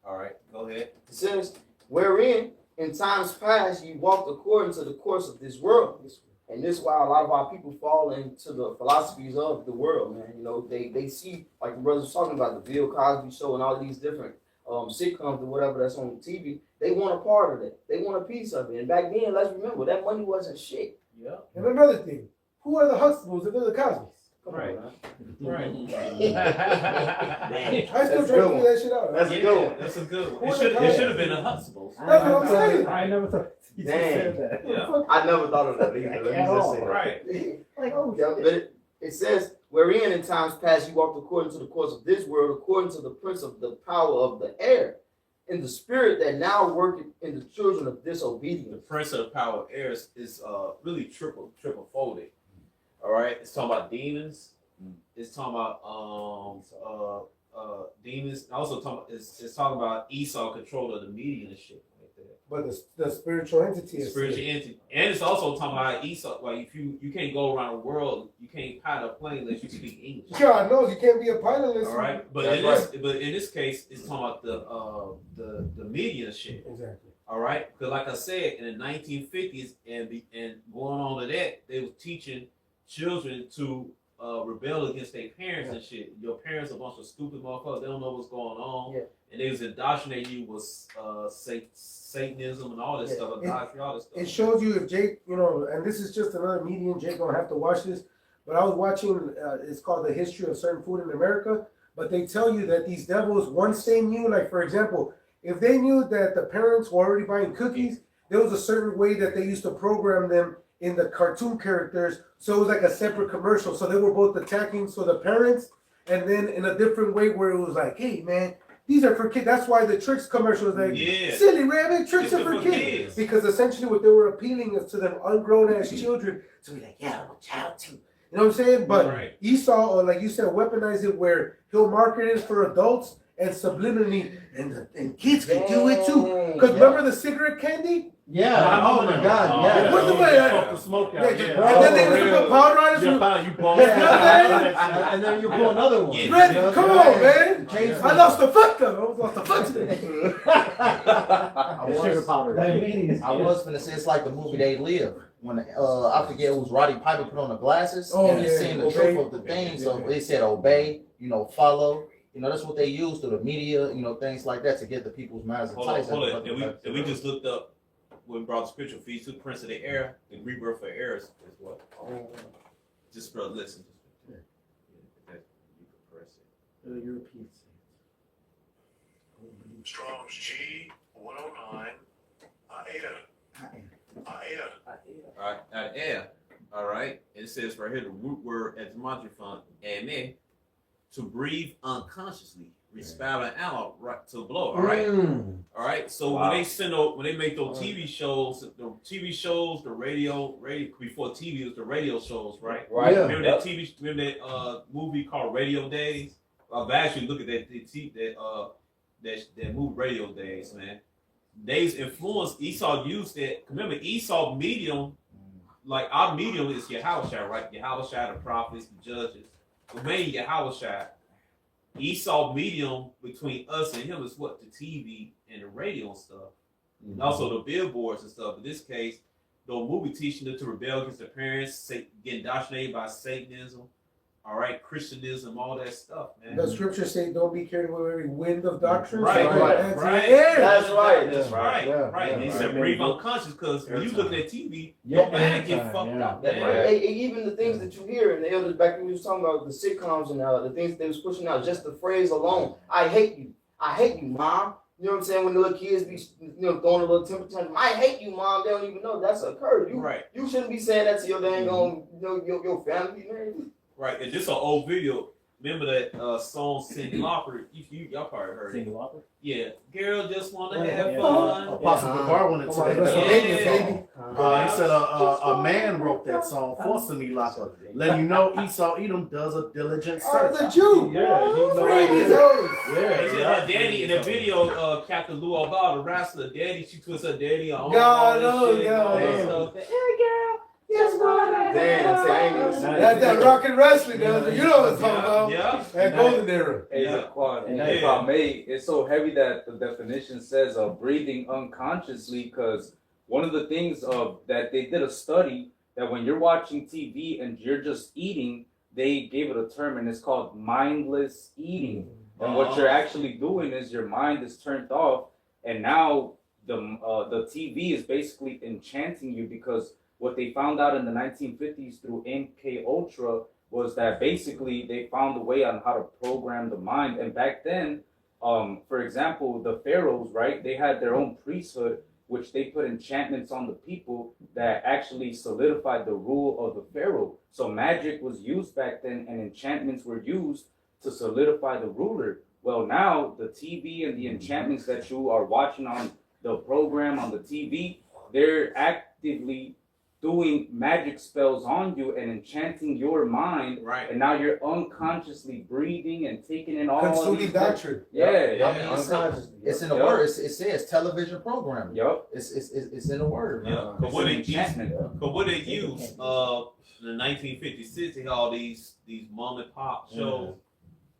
All right. Go ahead. It says, "Wherein in times past ye walked according to the course of this world." And this is why a lot of our people fall into the philosophies of the world, man. You know, they see, like the brothers was talking about, the Bill Cosby Show and all these different sitcoms or whatever that's on TV. They want a part of it. They want a piece of it. And back then, let's remember, that money wasn't shit. Yeah. And another thing, who are the Huxtables if they're the Cosbys? Come Right. on, man. Right. I still That's try to good figure that shit out. That's a good one. That's a good one. Who It are the should have been a Huxtables. That's what I'm saying. I never thought you just Dang. said that. Yeah. I never thought of that either. Let me just say that. Right. Like, oh, Yeah, shit. but it says, "Wherein in times past you walked according to the course of this world, according to the prince of the power of the air, in the spirit that now worketh in the children of The disobedience." Prince of the Power of Air is really triple folded. All right. It's talking about demons. It's talking about demons. Also talking it's talking about Esau control of the media and shit like that. But the spiritual entity is Spiritual entity. And it's also talking about Esau. Like if you can't go around the world, you can't pilot a plane unless you speak English. God knows you can't be a pilot unless All right. But in this case, it's talking about the media and shit. Exactly. All right. Because like I said, in the 1950s and going on to that, they was teaching children to rebel against their parents and shit. Your parents are a bunch of stupid motherfuckers. They don't know what's going on. Yeah. And they was indoctrinating you with Satanism and all this stuff. Idolatry, all this stuff. It shows you if Jake, you know, and this is just another medium. Jake gonna have to watch this. But I was watching. It's called The History of Certain Food in America. But they tell you that these devils, once they knew, like for example, if they knew that the parents were already buying cookies, there was a certain way that they used to program them in the cartoon characters, so it was like a separate commercial. So they were both attacking the parents, and then in a different way where it was like, hey man, these are for kids. That's why the tricks commercial is like, silly rabbit, tricks are for kids. Because essentially what they were appealing is to them ungrown ass children to be like, yeah, I'm a child too. You know what I'm saying? But Esau, or like you said, weaponize it where he'll market it for adults and subliminally, and kids can do it too. Because remember the cigarette candy? Yeah. Oh my God. Yeah. What's the way? Fuck the smoke out. And then they used to put powder on it. You blow And then you pull another one. Red, come on, man. I lost the fuck though. I lost the fuck today. Sugar powder. I was gonna say it's like the movie They Live. When I forget it was Roddy Piper put on the glasses and yeah. seeing the Obey. truth of the thing. So they said obey, follow. That's what they use through the media, things like that to get the people's minds enticed. Hold on. And we just looked up when we brought the spiritual feast to Prince of the Air, the rebirth of air is what? Just listen. You can press it. European Strong's G 109 Aida. All right, air. All right. And it says right here the root word etymology eme, to breathe unconsciously, respire an hour, right to blow. All right. All right. So when they make those TV shows, the radio before TV was the radio shows, right? Right. Remember that movie called Radio Days? I've actually looked at that movie Radio Days, man. They's influenced Esau used that. Remember, Esau medium, like our medium is Yahushua, right? Yahushua, the prophets, the judges. But mainly Yahushua. Esau medium between us and him is what? The TV and the radio and stuff. And also the billboards and stuff. In this case, the movie teaching them to rebel against their parents, get indoctrinated by Satanism, all right, Christianism, all that stuff, man. The scriptures say, "Don't be carried away with every wind of doctrine." Right, So right, that's right. the air. That's right. That's right, Yeah, right. And he said, right. breathe unconscious, because when you look at TV, Yeah, your mind get yeah, fucked yeah. up, That, man. even the things that you hear, and the elders back when we was talking about the sitcoms and the things they was pushing out, just the phrase alone, "I hate you, mom." You know what I'm saying? When the little kids be, throwing a little temper tantrum, "I hate you, mom." They don't even know that's a curse. Right, You shouldn't be saying that to your dang on, your family, man. right. And just an old video. Remember that song Cyndi Lauper? Y'all probably heard it. Cindy Lauper? Yeah, girl just wanna Yeah, have yeah. fun. Apostle Gabar went into Come on, that. WrestleMania, Yeah. baby. He said a man wrote that song for Cindy Lauper, letting you know Esau Edom does a diligent Oh, search. the Jew. Yeah, he's Right, right. he's always- And Daddy in the video, Captain Lou Albal, the wrestler, Daddy, she twists her daddy on. God, oh, shit, yeah. all that Damn. stuff. Hey girl, just wanna Damn, see, I ain't even seen That's that rock and wrestling, though. You know what I'm talking about. Yeah. That golden era. Hey, Yeah. Zaquan, and Yeah. if I may, it's so heavy that the definition says breathing unconsciously, because one of the things that they did a study that when you're watching TV and you're just eating, they gave it a term and it's called mindless eating. And what you're actually doing is your mind is turned off, and now the TV is basically enchanting you, because what they found out in the 1950s through MK Ultra was that basically they found a way on how to program the mind. And back then, for example, the pharaohs, right? They had their own priesthood, which they put enchantments on the people that actually solidified the rule of the pharaoh. So magic was used back then, and enchantments were used to solidify the ruler. Well, now the TV and the enchantments that you are watching on the program on the TV, they're actively doing magic spells on you and enchanting your mind, Right. and now you're unconsciously breathing and taking in all Consuming these doctrine. Yeah. Unconsciously. It's in the Yep. word. It says television programming. Yup. It's in the word. man. Yeah. But It's what an they use, enchantment. but what they use, in the 1956, they had all these mom and pop shows.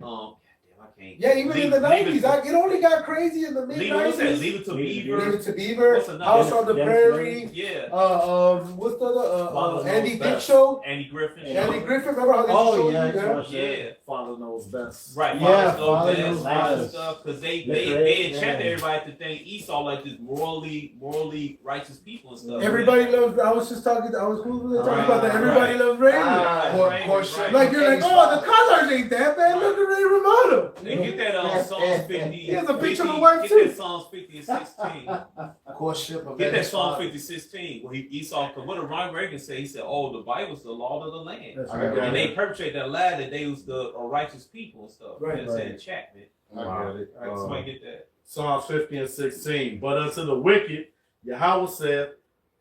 Damn, I can't. Yeah, even in the Leave 90s. It only got crazy in the mid Leave it, what's that? 90s. Leave it to Leave Beaver. Leave it to Beaver. What's another House one? on the Dennis Prairie. Yeah. What's the Father other? Andy Knows Dick Best. Show. Andy Griffin. Andy Griffin. Remember how they Oh, showed yeah, you that? Yeah. Father knows best. Right, Yeah, Father Father Knows Knows Best, and Best. stuff, because they Literally, enchant yeah. everybody to think Esau like this morally righteous people and stuff. Everybody loves. I was talking about that. Right. Everybody loves Raymond. Right. Like you're like, oh, the colors ain't that bad. Look at Ray Romano. And get that Psalms 50. He has a picture of 50, a wife, get too. that Psalms 50 and 16. Courtship of Get that Ed's Psalm father. 50, 16, where Esau, because what did Ron Reagan say? He said, oh, the Bible's the law of the land. That's I got right. And they perpetrate that lie that they was the righteous people and stuff. Right, That's in chat, man. I got it. All right, somebody get that. Psalms 50 and 16. But unto the wicked, Yahweh said,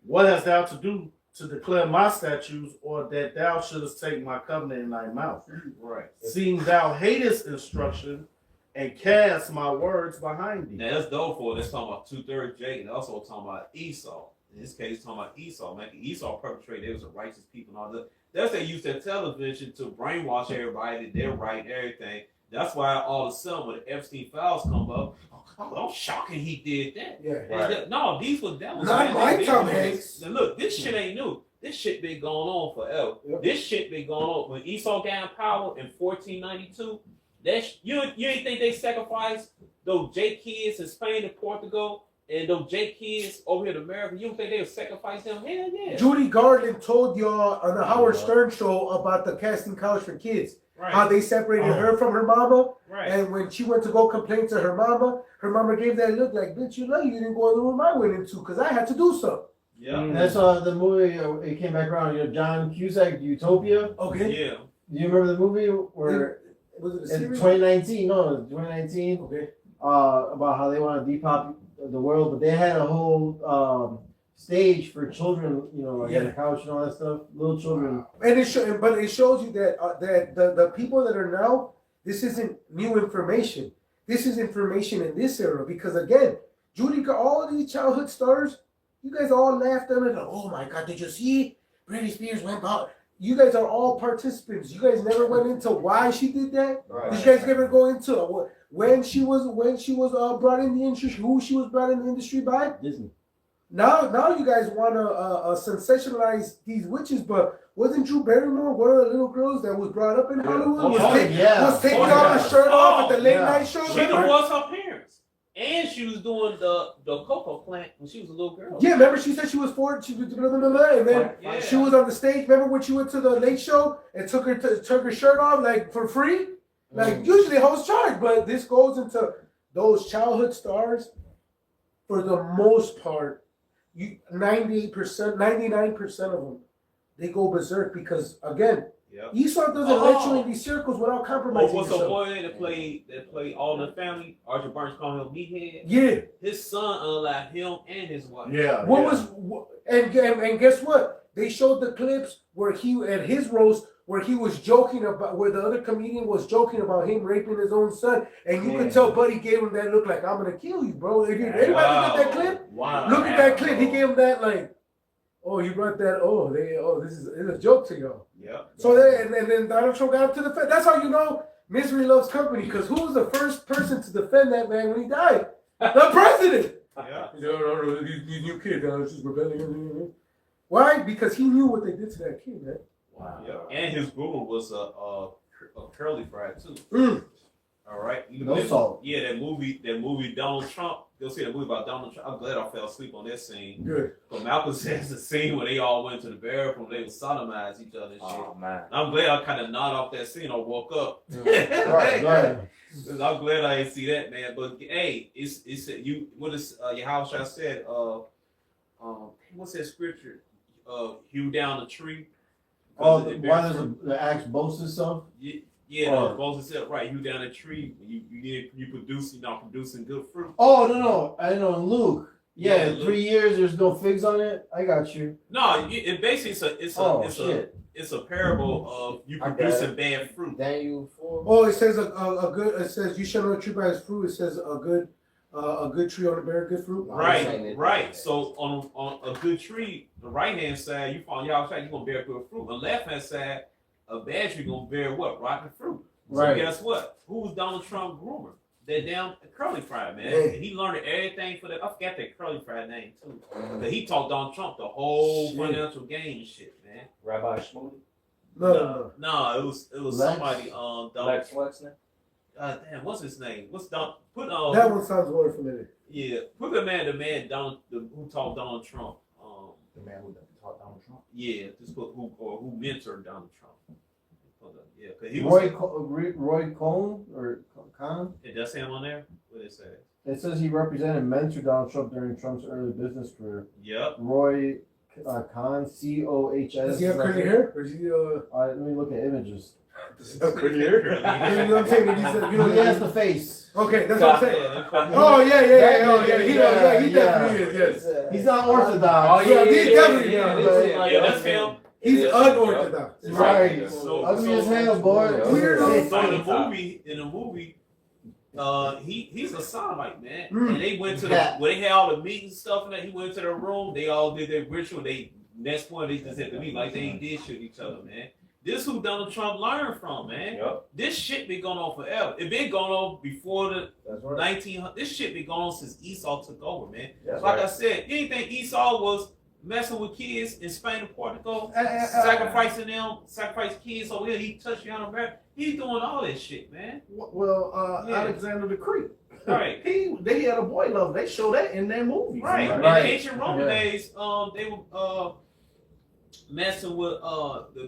what hast thou to do to declare my statutes, or that thou shouldest take my covenant in thy mouth? Right. Seeing thou hatest instruction, and cast my words behind thee. Now that's dope for that's talking about 2/3 Jake, and also talking about Esau. In this case, talking about Esau. Man, Esau perpetrated, they was a righteous people and all that. That's they used their television to brainwash everybody that they're right and everything. That's why all of a sudden when the Epstein files come up, oh, shocking he did that. Yeah. And no, that was Not my Tom Hanks. Now look, this shit ain't new. This shit been going on forever. Yep. This shit been going on. When Esau got in power in 1492, you ain't think they sacrificed those J kids in Spain and Portugal and those J kids over here in America? You don't think they would sacrifice them? Hell yeah. Judy Garland told y'all on the Howard Stern show about the casting couch for kids. Right. How they separated her from her mama. Right. And when she went to go complain to her mama gave that look like, bitch, you know you didn't go in the room I went into because I had to do something. Yeah. That's the movie. It came back around. John Cusack, Utopia. Okay. Yeah. Do you remember the movie where Was it a in series? 2019? No, 2019. Okay. About how they want to depopulate the world, but they had a whole stage for children. Like on the couch and all that stuff. Little children. And it shows you that that the people that are now, This isn't new information. This is information in this era because again, all of these childhood stars, you guys all laughed at it. Oh my God, did you see Britney Spears went out? You guys are all participants. You guys never went into why she did that. Right. Did you guys ever go into when she was brought in the industry, who she was brought in the industry by? Disney. Now you guys want to sensationalize these witches, but wasn't Drew Barrymore one of the little girls that was brought up in Hollywood? Was taking all her shirt off at the late night show? She was her parents. And she was doing the cocoa plant when she was a little girl. Yeah, remember she said she was 4, she was blah, blah, blah, blah, and then she was on the stage. Remember when she went to the late show and took her shirt off like for free? Like usually hosts charge, but this goes into those childhood stars. For the most part, 98%, 99% of them, they go berserk because again, Esau doesn't let you in these circles without compromising. What's yourself. the boy that played All in the Family? Archie Burns called him Meathead. Yeah. His son unlike him and his wife. Yeah. And guess what? They showed the clips where he at his roast where he was joking about where the other comedian was joking about him raping his own son, and you could tell Buddy gave him that look like I'm gonna kill you, bro. If anybody look at that clip, look at that clip. He gave him that like, oh, you brought that. This is a joke to y'all. Yeah. So then Donald Trump got up to defend. That's how you know misery loves company. Because who was the first person to defend that man when he died? The president. Yeah. No, these new kids, it's just rebellion. Why? Because he knew what they did to that kid, man. Wow. Yeah. And his groomer was a curly fry too. All right. Yeah, that movie Donald Trump. You'll see that movie about Donald Trump. I'm glad I fell asleep on that scene. Good. But Malcolm says the scene where they all went to the bathroom, they would sodomize each other and shit. Oh man. I'm glad I kind of nodded off that scene. I woke up. Right. I'm glad I didn't see that, man. But hey, it's you. What is Yahushua said? What's that scripture? Hew down the tree. Oh, why does the axe boast itself? Yeah, Moses said right. Hew down a tree. You producing good fruit. Oh no, I know in Luke. Yeah, Luke. 3 years there's no figs on it. I got you. No, it basically it's a parable of you producing bad fruit. Daniel 4. Oh, it says a good. It says you shall know a tree by its fruit. It says a good tree on the bear good fruit. Right. So on a good tree, the right hand side you find y'all side you're gonna bear good fruit. On the left hand side, a bad tree gonna bear what? Rotten fruit. So guess what? Who was Donald Trump groomer? That damn curly fry man. Hey. He learned everything for that. I forgot that curly fry name too. But he taught Donald Trump the whole financial game shit, man. Rabbi Shmuley. No. It was Lex? somebody Lex Wexner. damn, what's his name? What's Don? Put That one sounds more familiar. Yeah, put the man who taught Donald Trump. The man who taught Donald Trump. Yeah, just put who mentored Donald Trump. Yeah, because he Roy Cohn or Kahn. It does say him on there. What it say? It says he represented and mentored Donald Trump during Trump's early business career. Yep. Roy Kahn, COHS. Does he have curly hair? Or is he let me look at images. Does he have curly hair? You know what I'm saying? He has the face. Okay, that's what I'm saying. Oh yeah. He definitely is. Yes. He's not orthodox. He's definitely Yeah, that's him. He's unorthodox. Right. So, Ugly as hell, boy. Weirdo. So in the movie, he's a sodomite, man. And they went to when they had all the meat and stuff and that, he went to their room, they all did their ritual, next point they just had to meet like they ain't did shit with each other, man. This who Donald Trump learned from, man. Yep. This shit been going on forever. It been going on before the That's right. 1900. This shit been going on since Esau took over, man. That's like right. I said, anything Esau was messing with kids in Spain and Portugal, sacrificing kids over here. He touched you on America. He's doing all that shit, man. Well, Yeah. Alexander the Great. Right. They had a boy love. They show that in their movies. Right. In Right. the ancient Roman Yeah. days, they were messing with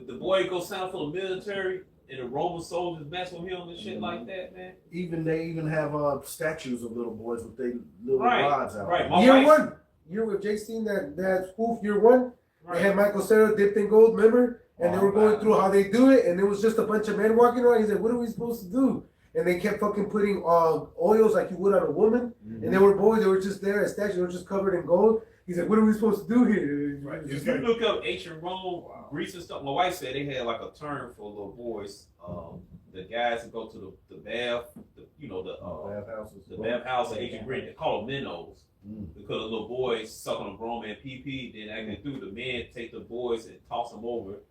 the boy go sign up for the military, and the Roman soldiers mess with him and shit like that, man. They even have statues of little boys with their little Right. rods out. Right. My Year wife- one. Year with JC, that spoof year one. They Right. had Michael Cera dipped in gold, remember? And they were going through how they do it, and it was just a bunch of men walking around. He said, "What are we supposed to do?" And they kept fucking putting oils like you would on a woman. And they were boys, they were just there as statues, they were just covered in gold. He said, "What are we supposed to do here?" Right. Just If you like- look up ancient Rome, Greece and stuff, my wife said they had like a term for little boys the guys that go to the bath, Bathhouses. the bath house in Ancient Greek, they call them minnows. Mm. Because the little boys suck on a grown man pee, then acting through, the men take the boys and toss them over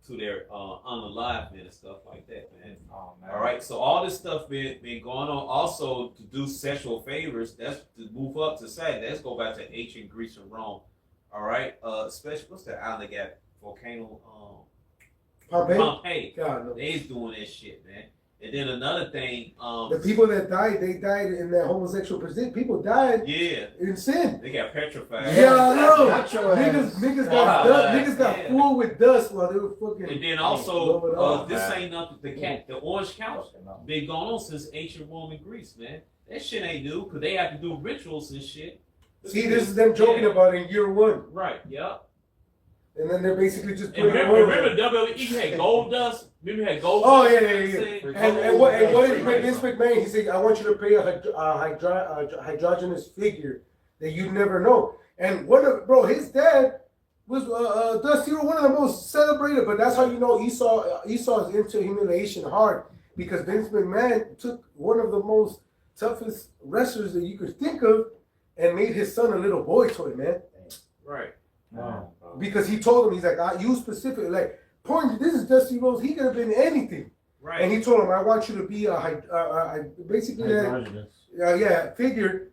to their unalive men and stuff like that, man. Oh, man. All right, so all this stuff been going on. Also, to do sexual favors, that's to move up to say. Let's go back to ancient Greece and Rome. All right, especially what's that island they got? Volcano, Pompeii. God, no. They's doing this shit, man. And then another thing, The people that died, they died in that homosexual position. People died yeah, in sin. they got petrified. Yeah, I know. Not your ass. Niggas got Wow, dust. man. Niggas got Yeah. full with dust while they were fucking. And then blowing also, off. this ain't nothing. The orange couch been going on since ancient Rome and Greece, man. That shit ain't new because they have to do rituals and shit. See, this is them joking Yeah. about it in year one, Right. Yep. and then they're basically just And putting it remember, over. WWE had gold dust. Remember, he had gold. Oh dust? yeah. And what did Vince McMahon? He said, "I want you to pay a hydrogenous figure that you never know." And his dad was Dusty, one of the most celebrated. But that's how you know Esau is into humiliation hard, because Vince McMahon took one of the most toughest wrestlers that you could think of and made his son a little boy toy, man. Right. Wow. Because he told him, he's like, you specifically, like, point, this is Dusty Rhodes. He could have been anything. Right. And he told him, I want you to be basically figure,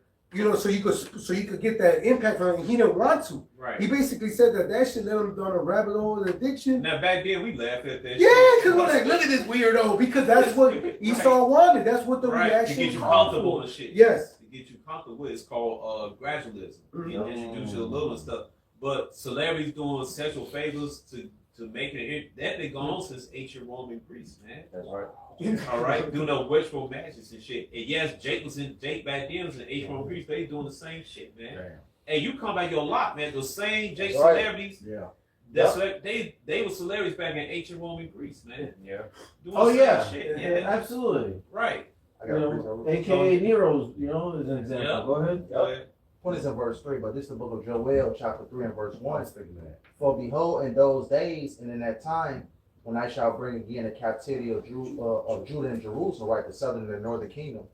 so you could get that impact from it. And he didn't want to. Right. He basically said that shit let him down a rabbit hole of addiction. Now back then we laughed at that. Yeah, shit. because we're like, look at this weirdo. Because that's what Esau wanted. That's what the Right. reaction To get you called comfortable for. and shit. Yes. To get you comfortable, it's called gradualism. Mhm. It introduce you to little stuff. But celebrities doing sexual favors to make it that been going on since ancient Rome and Greece, man. That's right. All right, doing the ritual magic and shit. And yes, Jake back then was in ancient Rome and Greece. They doing the same shit, man. Damn. And you come back your lot, man. Those same Jake That's right. celebrities. Yeah. That's what they were celebrities back in ancient Rome and Greece, man. Yeah. Doing Oh the same yeah. shit. Yeah, Yeah. absolutely. Right. I You got know, AKA Nero's, is an example. Yeah. Go ahead. Go ahead. Point is in verse 3, but this is the book of Joel, chapter 3 and verse 1. For behold, in those days and in that time, when I shall bring again the captivity of Judah and Jerusalem, right, the southern and the northern kingdom,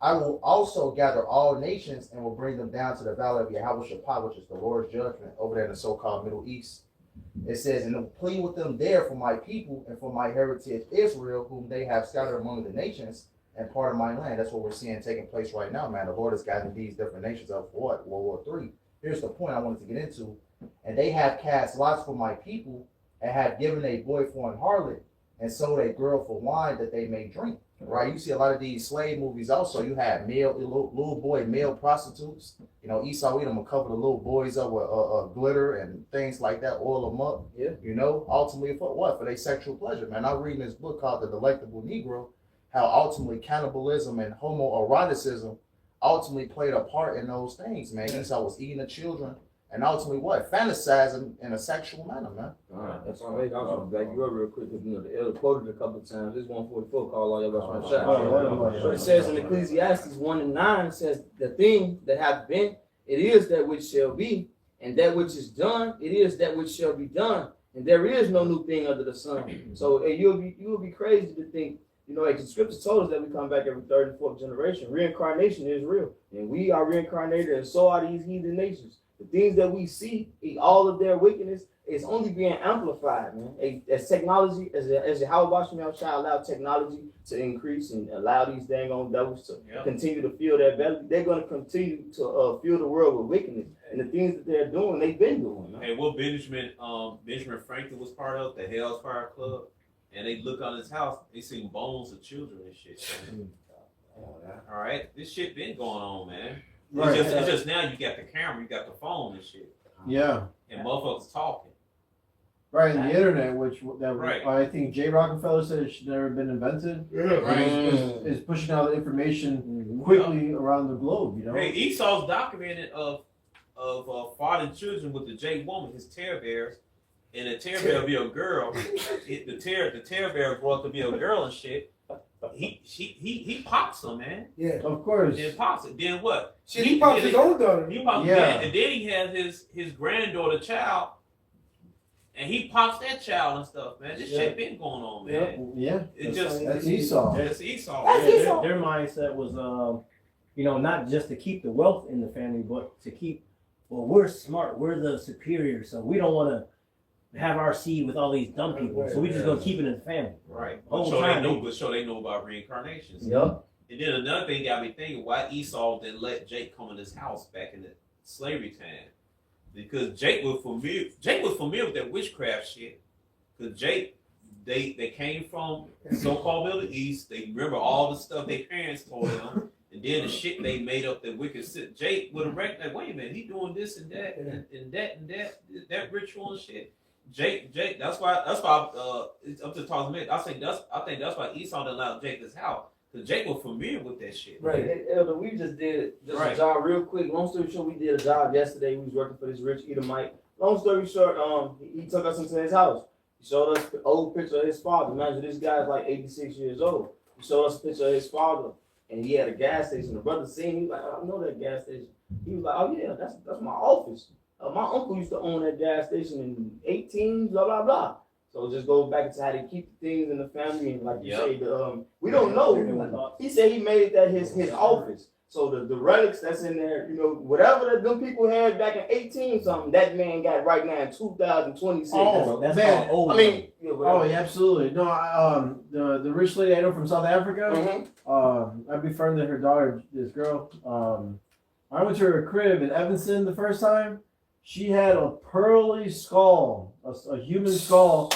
I will also gather all nations and will bring them down to the valley of Yahweh-Shaphat, which is the Lord's judgment, over there in the so-called Middle East. It says, and will plead with them there for my people and for my heritage Israel, whom they have scattered among the nations, and part of my land. That's what we're seeing taking place right now, man. The Lord has gotten these different nations up for what? World War III. Here's the point I wanted to get into. And they have cast lots for my people, and have given a boy for an harlot, and sold a girl for wine that they may drink. Right? You see a lot of these slave movies also. You have little boy male prostitutes. Esau Edom will cover the little boys up with glitter and things like that, oil them up. Yeah. Ultimately for what? For their sexual pleasure, man. I'm reading this book called The Delectable Negro, how ultimately cannibalism and homoeroticism ultimately played a part in those things, man. Esau was eating the children and ultimately what? Fantasizing in a sexual manner, man. All right, that's all right. I was gonna back you up real quick because the elder quoted it a couple of times. This 144 call all y'all about my shot. So it says in Ecclesiastes 1:9, it says the thing that hath been, it is that which shall be, and that which is done, it is that which shall be done, and there is no new thing under the sun. So you'll be crazy to think, like the scripture told us that we come back every third and fourth generation. Reincarnation is real, and we are reincarnated, and so are these heathen nations. The things that we see, all of their wickedness, is only being amplified, man. As technology, as Yahweh shall allow technology to increase and allow these dang on devils to continue to fill their belly, they're going to continue to fill the world with wickedness. And the things that they're doing, they've been doing. Man. And what Benjamin Franklin was part of, the Hell's Fire Club, and they look on his house, they see bones of children and shit. All right, this shit been going on, man. Right. It's just now you got the camera, you got the phone and shit, Yeah. and motherfuckers talking. Right, and the internet, which Right. I think Jay Rockefeller said it should never been invented, is pushing out information quickly around the globe. Hey, Esau's documented of fathering children with the J woman, his terror bears, and the terror bear be a girl. The terror bear brought to be a girl and shit. He pops them, man. Yeah. Of course. Then pops it. Then what? Shit, he popped his own daughter. He pops Yeah. and then he has his granddaughter child, and he pops that child and stuff, man. This shit been going on, man. Yeah. It just That's Esau. That's Esau. Yeah, their mindset was, not just to keep the wealth in the family, but to keep, well, we're smart, we're the superior, so we don't want to have our seed with all these dumb people, so we just gonna keep it in the family. Right. Whole So time they know about reincarnations. Yep. And then another thing got me thinking, why Esau didn't let Jake come in his house back in the slavery time? Because Jake was familiar with that witchcraft shit. Because Jake, they came from so-called Middle East. They remember all the stuff their parents told them, and then the shit they made up that wicked shit. Jake would have recognized, wait a minute, he doing this and that and that ritual and shit. Jake, that's why it's up to talking to me. I think that's why Esau didn't allow Jake this house. Because Jake was familiar with that shit. Right, Elder, we just did a job real quick. Long story short, we did a job yesterday. We was working for this rich Edomite. Long story short, he took us into his house. He showed us an old picture of his father. Imagine this guy's like 86 years old. He showed us a picture of his father, and he had a gas station. The brother seen him. He was like, I know that gas station. He was like, oh yeah, that's my office. My uncle used to own that gas station in 18, blah blah blah. So it just goes back into how they keep things in the family, and like you say, we don't know. He said he made that his office. So the relics that's in there, whatever that them people had back in 18 something, that man got right now in 2026. Oh, That's man. how old. I mean, Oh, yeah, absolutely. No, the rich lady I know from South Africa, I befriended her daughter, this girl. I went to her crib in Evanston the first time. She had a pearly skull, a human skull,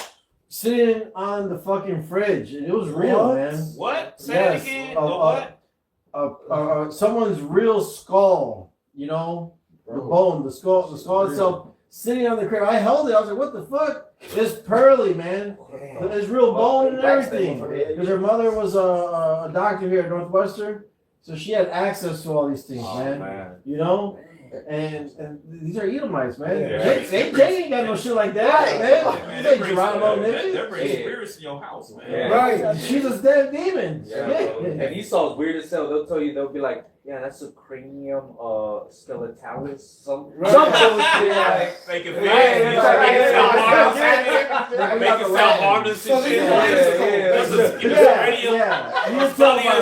sitting on the fucking fridge, and it was real, man. What? Say Yes, it again. Someone's real skull, the bone, the skull itself, sitting on the crib. I held it. I was like, "What the fuck?" It's pearly, man. There's real bone and everything. Because her mother was a doctor here at Northwestern, so she had access to all these things, man. And these are Edomites, man. They ain't got no shit like that, man. They They Geronimo They're bringing spirits in your house, man. Yeah. Right. She's a dead demon. And Esau's weird as hell. They'll be like, yeah, that's a cranium skeletalis, some bullshit. Make it sound harmless and shit.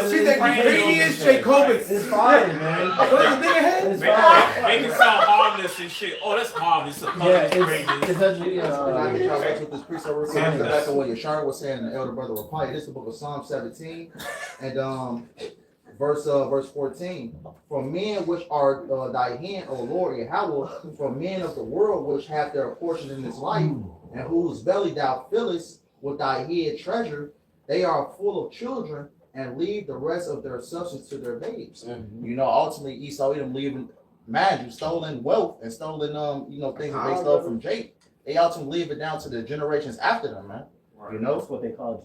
She's like Radius Jacobus. It's fine, man. It's fine. Make it sound harmless and shit. Oh, that's harmless. Yeah, it's actually And I can try back with this precept real quick. Back to what Yashar was saying, and the elder brother replied. This is the book of Psalm 17, and verse 14. For men which are thy hand, O Lord Yahweh, for men of the world which have their portion in this life, and whose belly thou fillest with thy head treasure, they are full of children, and leave the rest of their substance to their babes. Ultimately Esau Edom leaving, mind you, stolen wealth and stolen things that they stole from Jake. They ultimately leave it down to the generations after them, man. That's what they call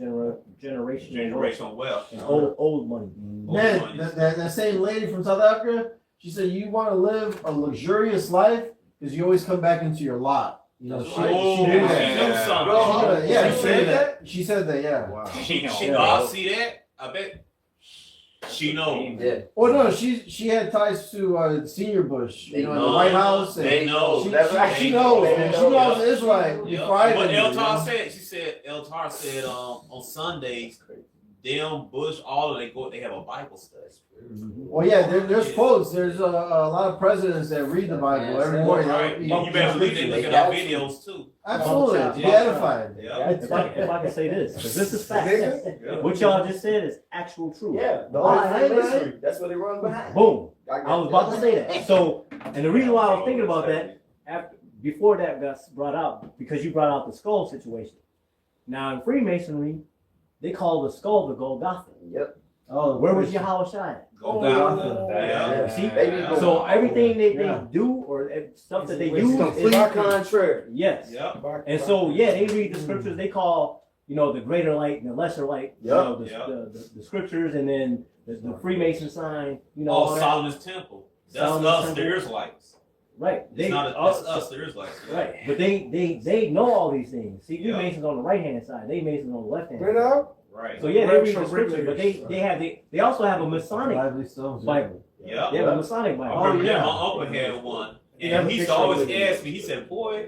generational wealth. and old money. Man, that same lady from South Africa, she said, you want to live a luxurious life because you always come back into your lot. She knew that. She said that. She said that, yeah. Wow. She see that? I bet she knows. Well, no, she had ties to Senior Bush, in the White House. And they know. She knows, man. She knows the Israelite. What Eltar said, Eltar said on Sundays, them Bush, all of they have a Bible study. Well, yeah, there's quotes. There's a lot of presidents that read the Bible every morning. Right. You better believe they look at our videos too. Absolutely, to be edified. If I can say this, because this is fact. What y'all just said is actual truth. Yeah, the whole that's what they run behind. Boom. I was about to say that. So, and the reason why I was thinking about that before that got brought out, because you brought out the skull situation. Now in Freemasonry, they call the skull the Golgotha. Yep. Oh, where was Yahweh Shai? Golgotha. See? So everything they do or stuff that they use is contrary. Yes. Yep. And so they read the scriptures. They call the greater light and the lesser light. The scriptures, and then the Freemason sign. Solomon's temple. That's us, the Israelites. Right. That's us, the Israelites. Right. But they know all these things. See, you Masons on the right hand side. They Masons on the left hand side. Right. So they read the scriptures, but they also have a Masonic Bible. Yeah. They have a Masonic Bible. My uncle had one. And he used to always ask me, he said, boy,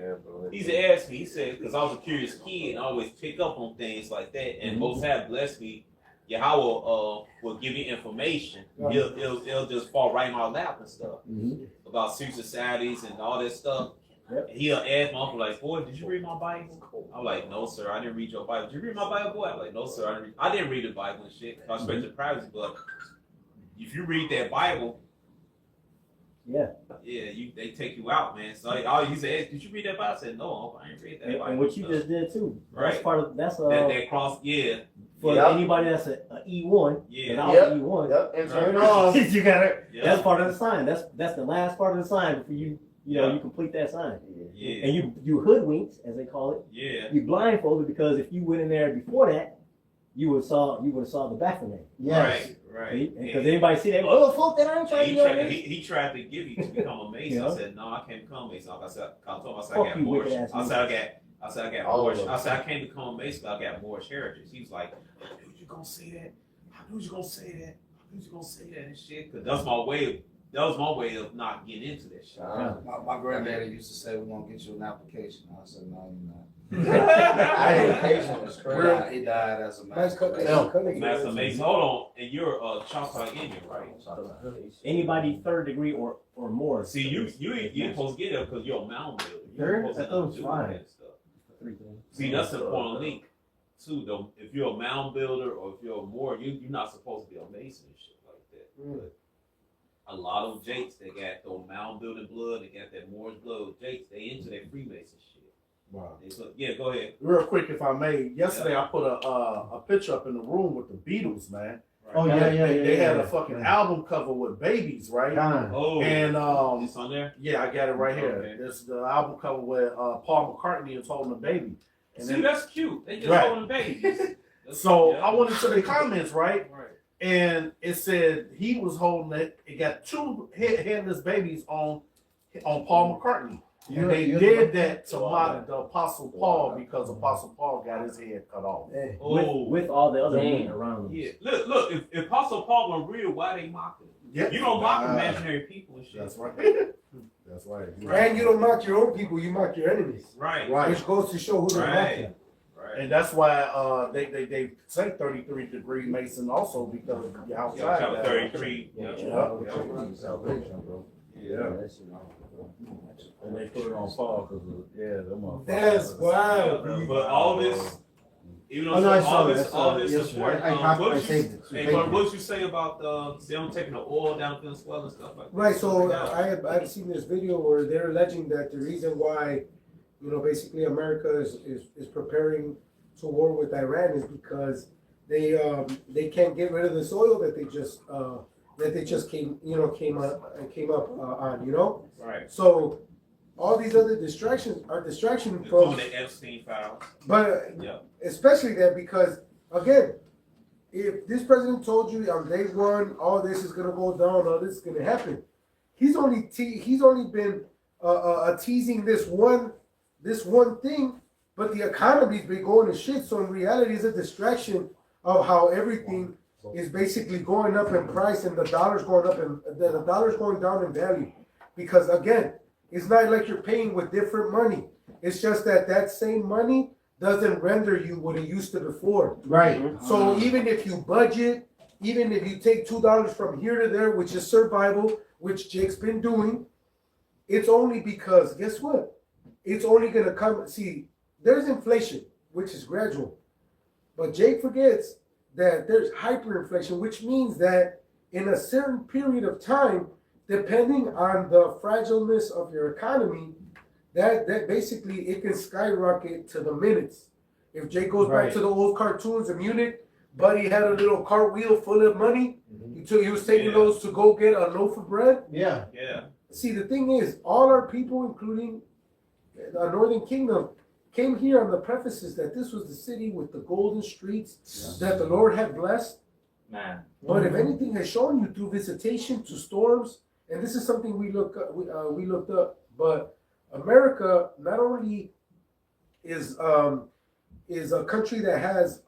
he used to ask me, he said, because I was a curious kid and I always pick up on things like that. And Most High blessed me. Yahweh will give you information. It'll just fall right in my lap and stuff about secret societies and all that stuff. Yep. And he'll ask my uncle, like, boy, did you read my Bible? I'm like, no, sir, I didn't read your Bible. Did you read my Bible, boy? I'm like, no, sir, I didn't read the Bible and shit. I respect your privacy, but if you read that Bible, Yeah. They take you out, man. So I used to ask, did you read that Bible? I said, no, Uncle, I didn't read that Bible. And what you just did too. That's Right. part of that's that cross, for Yep. anybody that's a E1. Yeah. And I Yep. was E1. Yep, and turn it off. you gotta. Yeah. That's part of the sign. That's the last part of the sign before you Yeah. you complete that sign. Yeah. And you hoodwinked, as they call it. Yeah. You blindfolded because if you went in there before that, you would have saw the Baphomet. Yes. Right. Because anybody see that, oh fuck that, I ain't trying to He do tried, that. he tried to give you to become a Mason. Yeah. I said, no, I can't become a Mason. I said, I told him, I said, Fuck I got you, Moorish. wicked ass I said, I got All Moorish. of them. I said, I can't become a Mason. I got Moorish heritage. He was like, I knew you gonna say that. I knew you gonna say that. I knew you gonna say that and shit. Cause that was my way of not getting into that shit. My granddaddy used to say, we're going to get you an application. I said, no, you're not. Application was crazy. He died as a Nice master. Master Mason, hold on. And you're a Choctaw Indian, right? Anybody third degree or more. See, you're supposed to get it because you're a mound builder. You're Third? supposed to I thought it was do fine. that stuff. See, that's the important link too. Though, if you're a mound builder or if you're a Moor, you're not supposed to be a Mason and shit like that. But a lot of Jakes, they got the mound building blood, they got that Moorish blood. Jakes, they into that Freemason shit. Wow. Yeah, go ahead. Real quick, if I may. Yesterday, I put a picture up in the room with the Beatles, man. Oh yeah. They had a fucking album cover with babies, right? Con. Oh, And it's on there. yeah, I got it right here. Okay. It's the album cover where Paul McCartney is holding a baby. And See, then, that's cute. They just Right. holding babies. so Yeah. I went into the comments, right? Right. And it said he was holding it. It got two headless babies on Paul McCartney. And they did that to model the Apostle Paul because Apostle Paul got his head cut off. With all the other men around him. Yeah, look. If Apostle Paul were real, why they mock him? Yeah. You don't mock imaginary people and shit. That's right. That's right. And you don't mock your own people, you mock your enemies. Right. Right. Which goes to show who they're Right. mocking. Right. And that's why they say 33 degree Mason also because you're outside. Chapter that. 33. Salvation, bro. Yeah. And they put it on Paul because them motherfuckers. That's wild. But all this, even though Oh, no, I all saw this, that. all this Yesterday. support, I saved it. hey, but what you say about them taking the oil down Venezuela and stuff like that? Right, so I've seen this video where they're alleging that the reason why, basically America is preparing to war with Iran is because they can't get rid of this oil that they just came up on. Right. So all these other distractions are distraction Including from, the Epstein files. but Yeah. especially that because again, if this president told you on day one, all this is gonna go down, all this is gonna happen, he's only been teasing this one thing, but the economy's been going to shit. So in reality, it's a distraction of how everything is basically going up in price and the dollar's going up and the dollar's going down in value. Because again, it's not like you're paying with different money. It's just that same money doesn't render you what it used to before. Right. So even if you budget, even if you take $2 from here to there, which is survival, which Jake's been doing, it's only because guess what? It's only gonna come. See, there's inflation, which is gradual, but Jake forgets that there's hyperinflation, which means that in a certain period of time, depending on the fragileness of your economy, that basically it can skyrocket to the minutes. If Jake goes back to the old cartoons of Munich, Buddy had a little cartwheel full of money. He was taking those to go get a loaf of bread. Yeah. Yeah. See, the thing is, all our people, including the Northern Kingdom, came here on the prefaces that this was the city with the golden streets that the Lord had blessed. Man. But if anything has shown you through visitation to storms, and this is something we looked up, but America not only is a country that has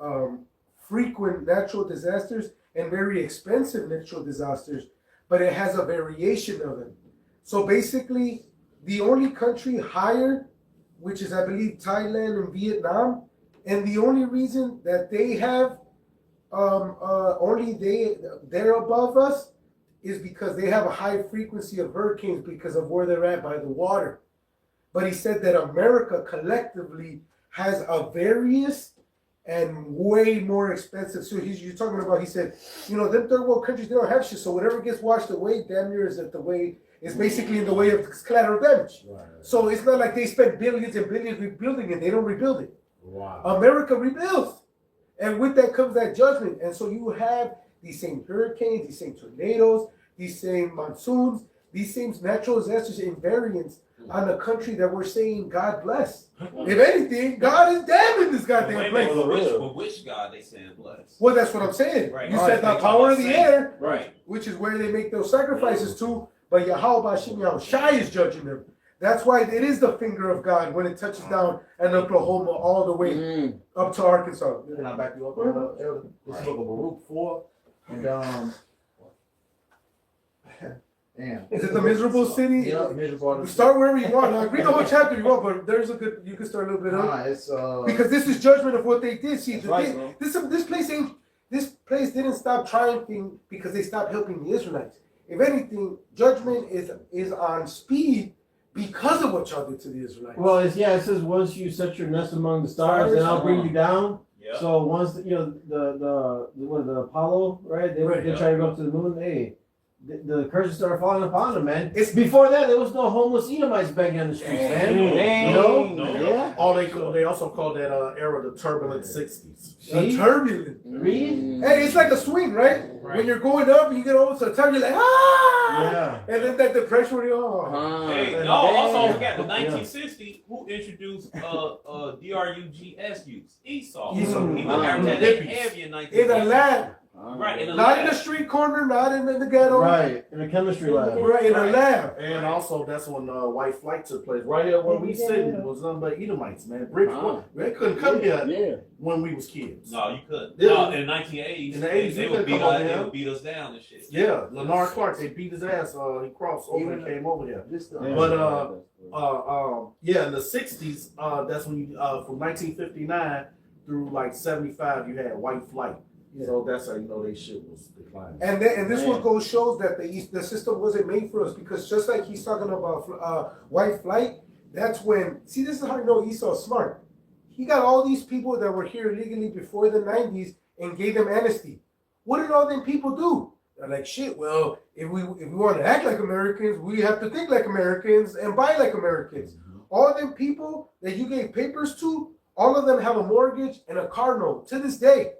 frequent natural disasters and very expensive natural disasters, but it has a variation of them. So basically, the only country higher, which is I believe Thailand and Vietnam, and the only reason that they have they're above us is because they have a high frequency of hurricanes because of where they're at by the water. But he said that America collectively has a various and way more expensive. So you're talking about, he said, them third world countries, they don't have shit. So whatever gets washed away, damn near is at the way, is basically in the way of collateral damage. Right. So it's not like they spend billions and billions rebuilding it. They don't rebuild it. Wow. America rebuilds. And with that comes that judgment. And so you have these same hurricanes, these same tornadoes, these same monsoons, these same natural disasters invariants on a country that we're saying God bless. If anything, God is damning this goddamn place. Which God they saying bless? Well, that's what I'm saying. Right. You said the power of the air, right, which is where they make those sacrifices to, but Yahweh Bashim Yahushai is judging them. That's why it is the finger of God when it touches down and Oklahoma all the way up to Arkansas. Can I back you up on that, Elder? This is book of Baruch 4. And damn. Is it the miserable city? Yeah, miserable. Start wherever you want. Like, read the whole chapter you want, but there's a good. You can start a little bit Nah, up it's because this is judgment of what they did. See, right, this place ain't. This place didn't stop triumphing because they stopped helping the Israelites. If anything, judgment is on speed because of what y'all did to the Israelites. Well, it says once you set your nest among the stars, then I'll bring you down. yeah, So once the Apollo, right? They try to go up to the moon. Hey, the curses started falling upon them, man. It's Before that, there was no homeless Edomites begging on the streets, man. No. Oh, they also call that era the turbulent 60s. a turbulent. Read. Hey, it's like a swing, right? When you're going up, you get over to the top, you're like, ah! Yeah. And then that depression, when you're, Hey, no, also forgot the 1960, who introduced DRUGS use? Esau. He was heavy in 1960. in a lab. Right, in a Not lab. in the street corner, not in the ghetto. Right. In a chemistry lab. Right, in a lab. And also, that's when White Flight took place. Right here where we sitting was nothing but Edomites, man. Bricks, they couldn't come here when we was kids. No, you couldn't. Yeah. No, in the 1980s, In the 80s, they you would couldn't beat come us. over They here. would beat us down and shit. Yeah, Leonard Clark, they beat his ass. He crossed over and came over here. But in the 60s, that's when you from 1959 through like 75, you had White Flight. So that's how you know they shit was declining. And this one shows that the system wasn't made for us, because just like he's talking about white flight, that's when, see, this is how you know Esau's smart. He got all these people that were here illegally before the 90s and gave them amnesty. What did all them people do? They're like, shit, well, if we want to act like Americans, we have to think like Americans and buy like Americans. All them people that you gave papers to, all of them have a mortgage and a car note to this day.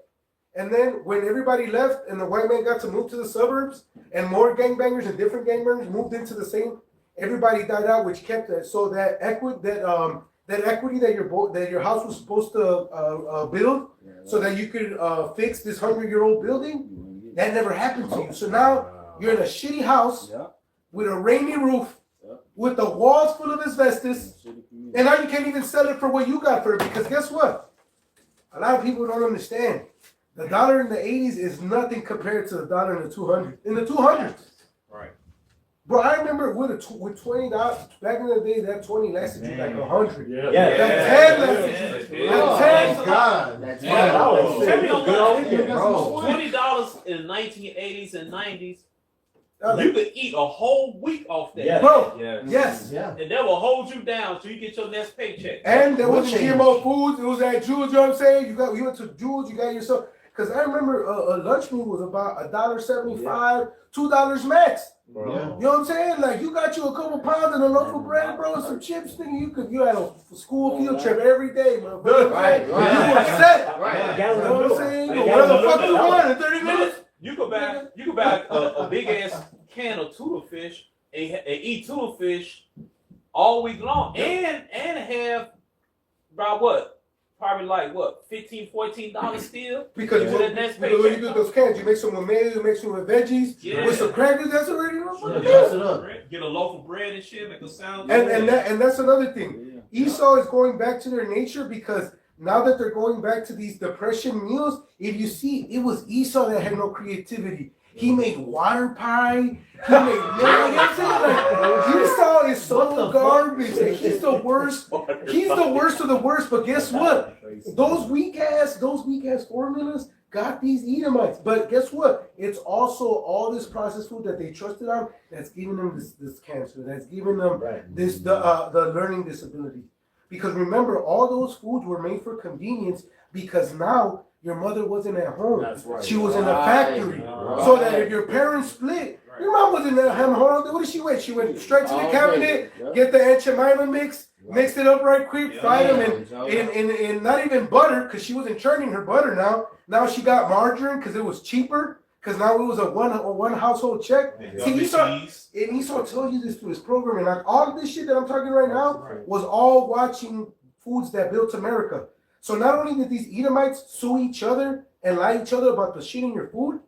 And then when everybody left and the white man got to move to the suburbs and more gangbangers and different gangbangers moved into the same, everybody died out, which kept it. So that equity that your house was supposed to build so that you could fix this 100-year-old building, that never happened to you. So now you're in a shitty house with a rainy roof, with the walls full of asbestos, and now you can't even sell it for what you got for it, because guess what? A lot of people don't understand. The dollar in the 80s is nothing compared to the dollar in the 200s. In the 200s. Right. Bro, I remember with $20, back in the day, that 20 lasted you like 100. Yeah. That 10 lasted you. That 10, God. That's Tell me Bro. $20 in the 1980s and 90s, like, you could eat a whole week off that. Yeah. bro, Yeah. yes. Yeah. And that will hold you down till you get your next paycheck. And there was GMO foods. It was at Jules, you know what I'm saying? You went to Jules, you got yourself. Because I remember a lunch meat was about $1.75, $2 max. Yeah. You know what I'm saying? Like, you got you a couple pounds and a loaf of bread, bro, and some chips, nigga. You had a school field trip every day, motherfucker. Right. You were set. Right. You know what I'm saying? You where the fuck you want in 30 minutes? You could buy a big ass can of tuna fish and eat tuna fish all week long, and have about what? Probably like what, $15, $14 still? Because To the next when you paycheck. do those cans, you make some with mayo, you make some with veggies, Yeah. with some crackers, that's already Dress it up. Get a loaf of bread and shit, make a sound. And that's another thing. Esau is going back to their nature, because now that they're going back to these depression meals, if you see, it was Esau that had no creativity. He made water pie. He made, you know what I'm saying? Like, Esau is so garbage. And he's the worst. He's the worst of the worst. But guess what? Those weak ass formulas got these Edomites. But guess what? It's also all this processed food that they trusted on that's giving them this cancer. That's giving them the learning disability. Because remember, all those foods were made for convenience because now your mother wasn't at home. That's right. She was in a factory. So that if your parents split, your mom wasn't at home. What did she went? She went straight to the cabinet, get the Aunt Jemima mix, mixed it up right quick, fried them in not even butter because she wasn't churning her butter now. Now she got margarine because it was cheaper because now it was a one household check. See, Esau told you this through his program, and like all of this shit that I'm talking right now was all watching Foods That Built America. So not only did these Edomites sue each other and lie to each other about the shit in your food,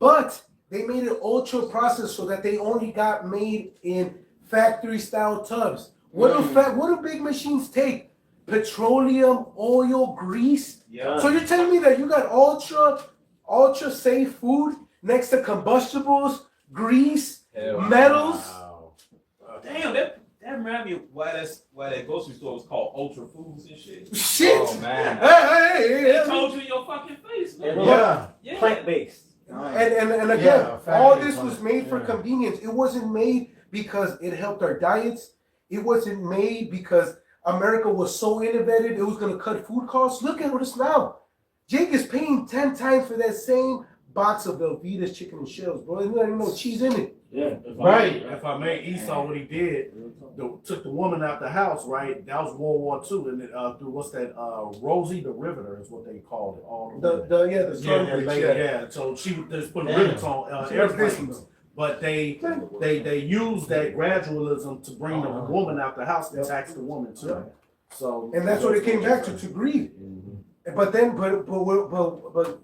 but they made it ultra processed so that they only got made in factory style tubs. What do big machines take? Petroleum, oil, grease. Yeah. So you're telling me that you got ultra safe food next to combustibles, grease, metals? Damn, that reminds me of why that grocery store was called Ultra Foods and shit. Shit. Oh man. Hey, They told you in your fucking face, man. Yeah. Plant-based. And again, all this was made for convenience. It wasn't made because it helped our diets. It wasn't made because America was so innovative it was going to cut food costs. Look at us now. Jake is paying 10 times for that same box of Velveeta's chicken and shells, bro. There's not even no cheese in it. Yeah. If I may, Esau, what he did, took the woman out the house, right? That was World War II, and through what's that? Rosie the Riveter is what they called it. All The Stonebridge, yeah. So she was just putting rivets on airplanes, but they used that gradualism to bring the woman out the house and tax the woman too. So and that's what it came back to greed. But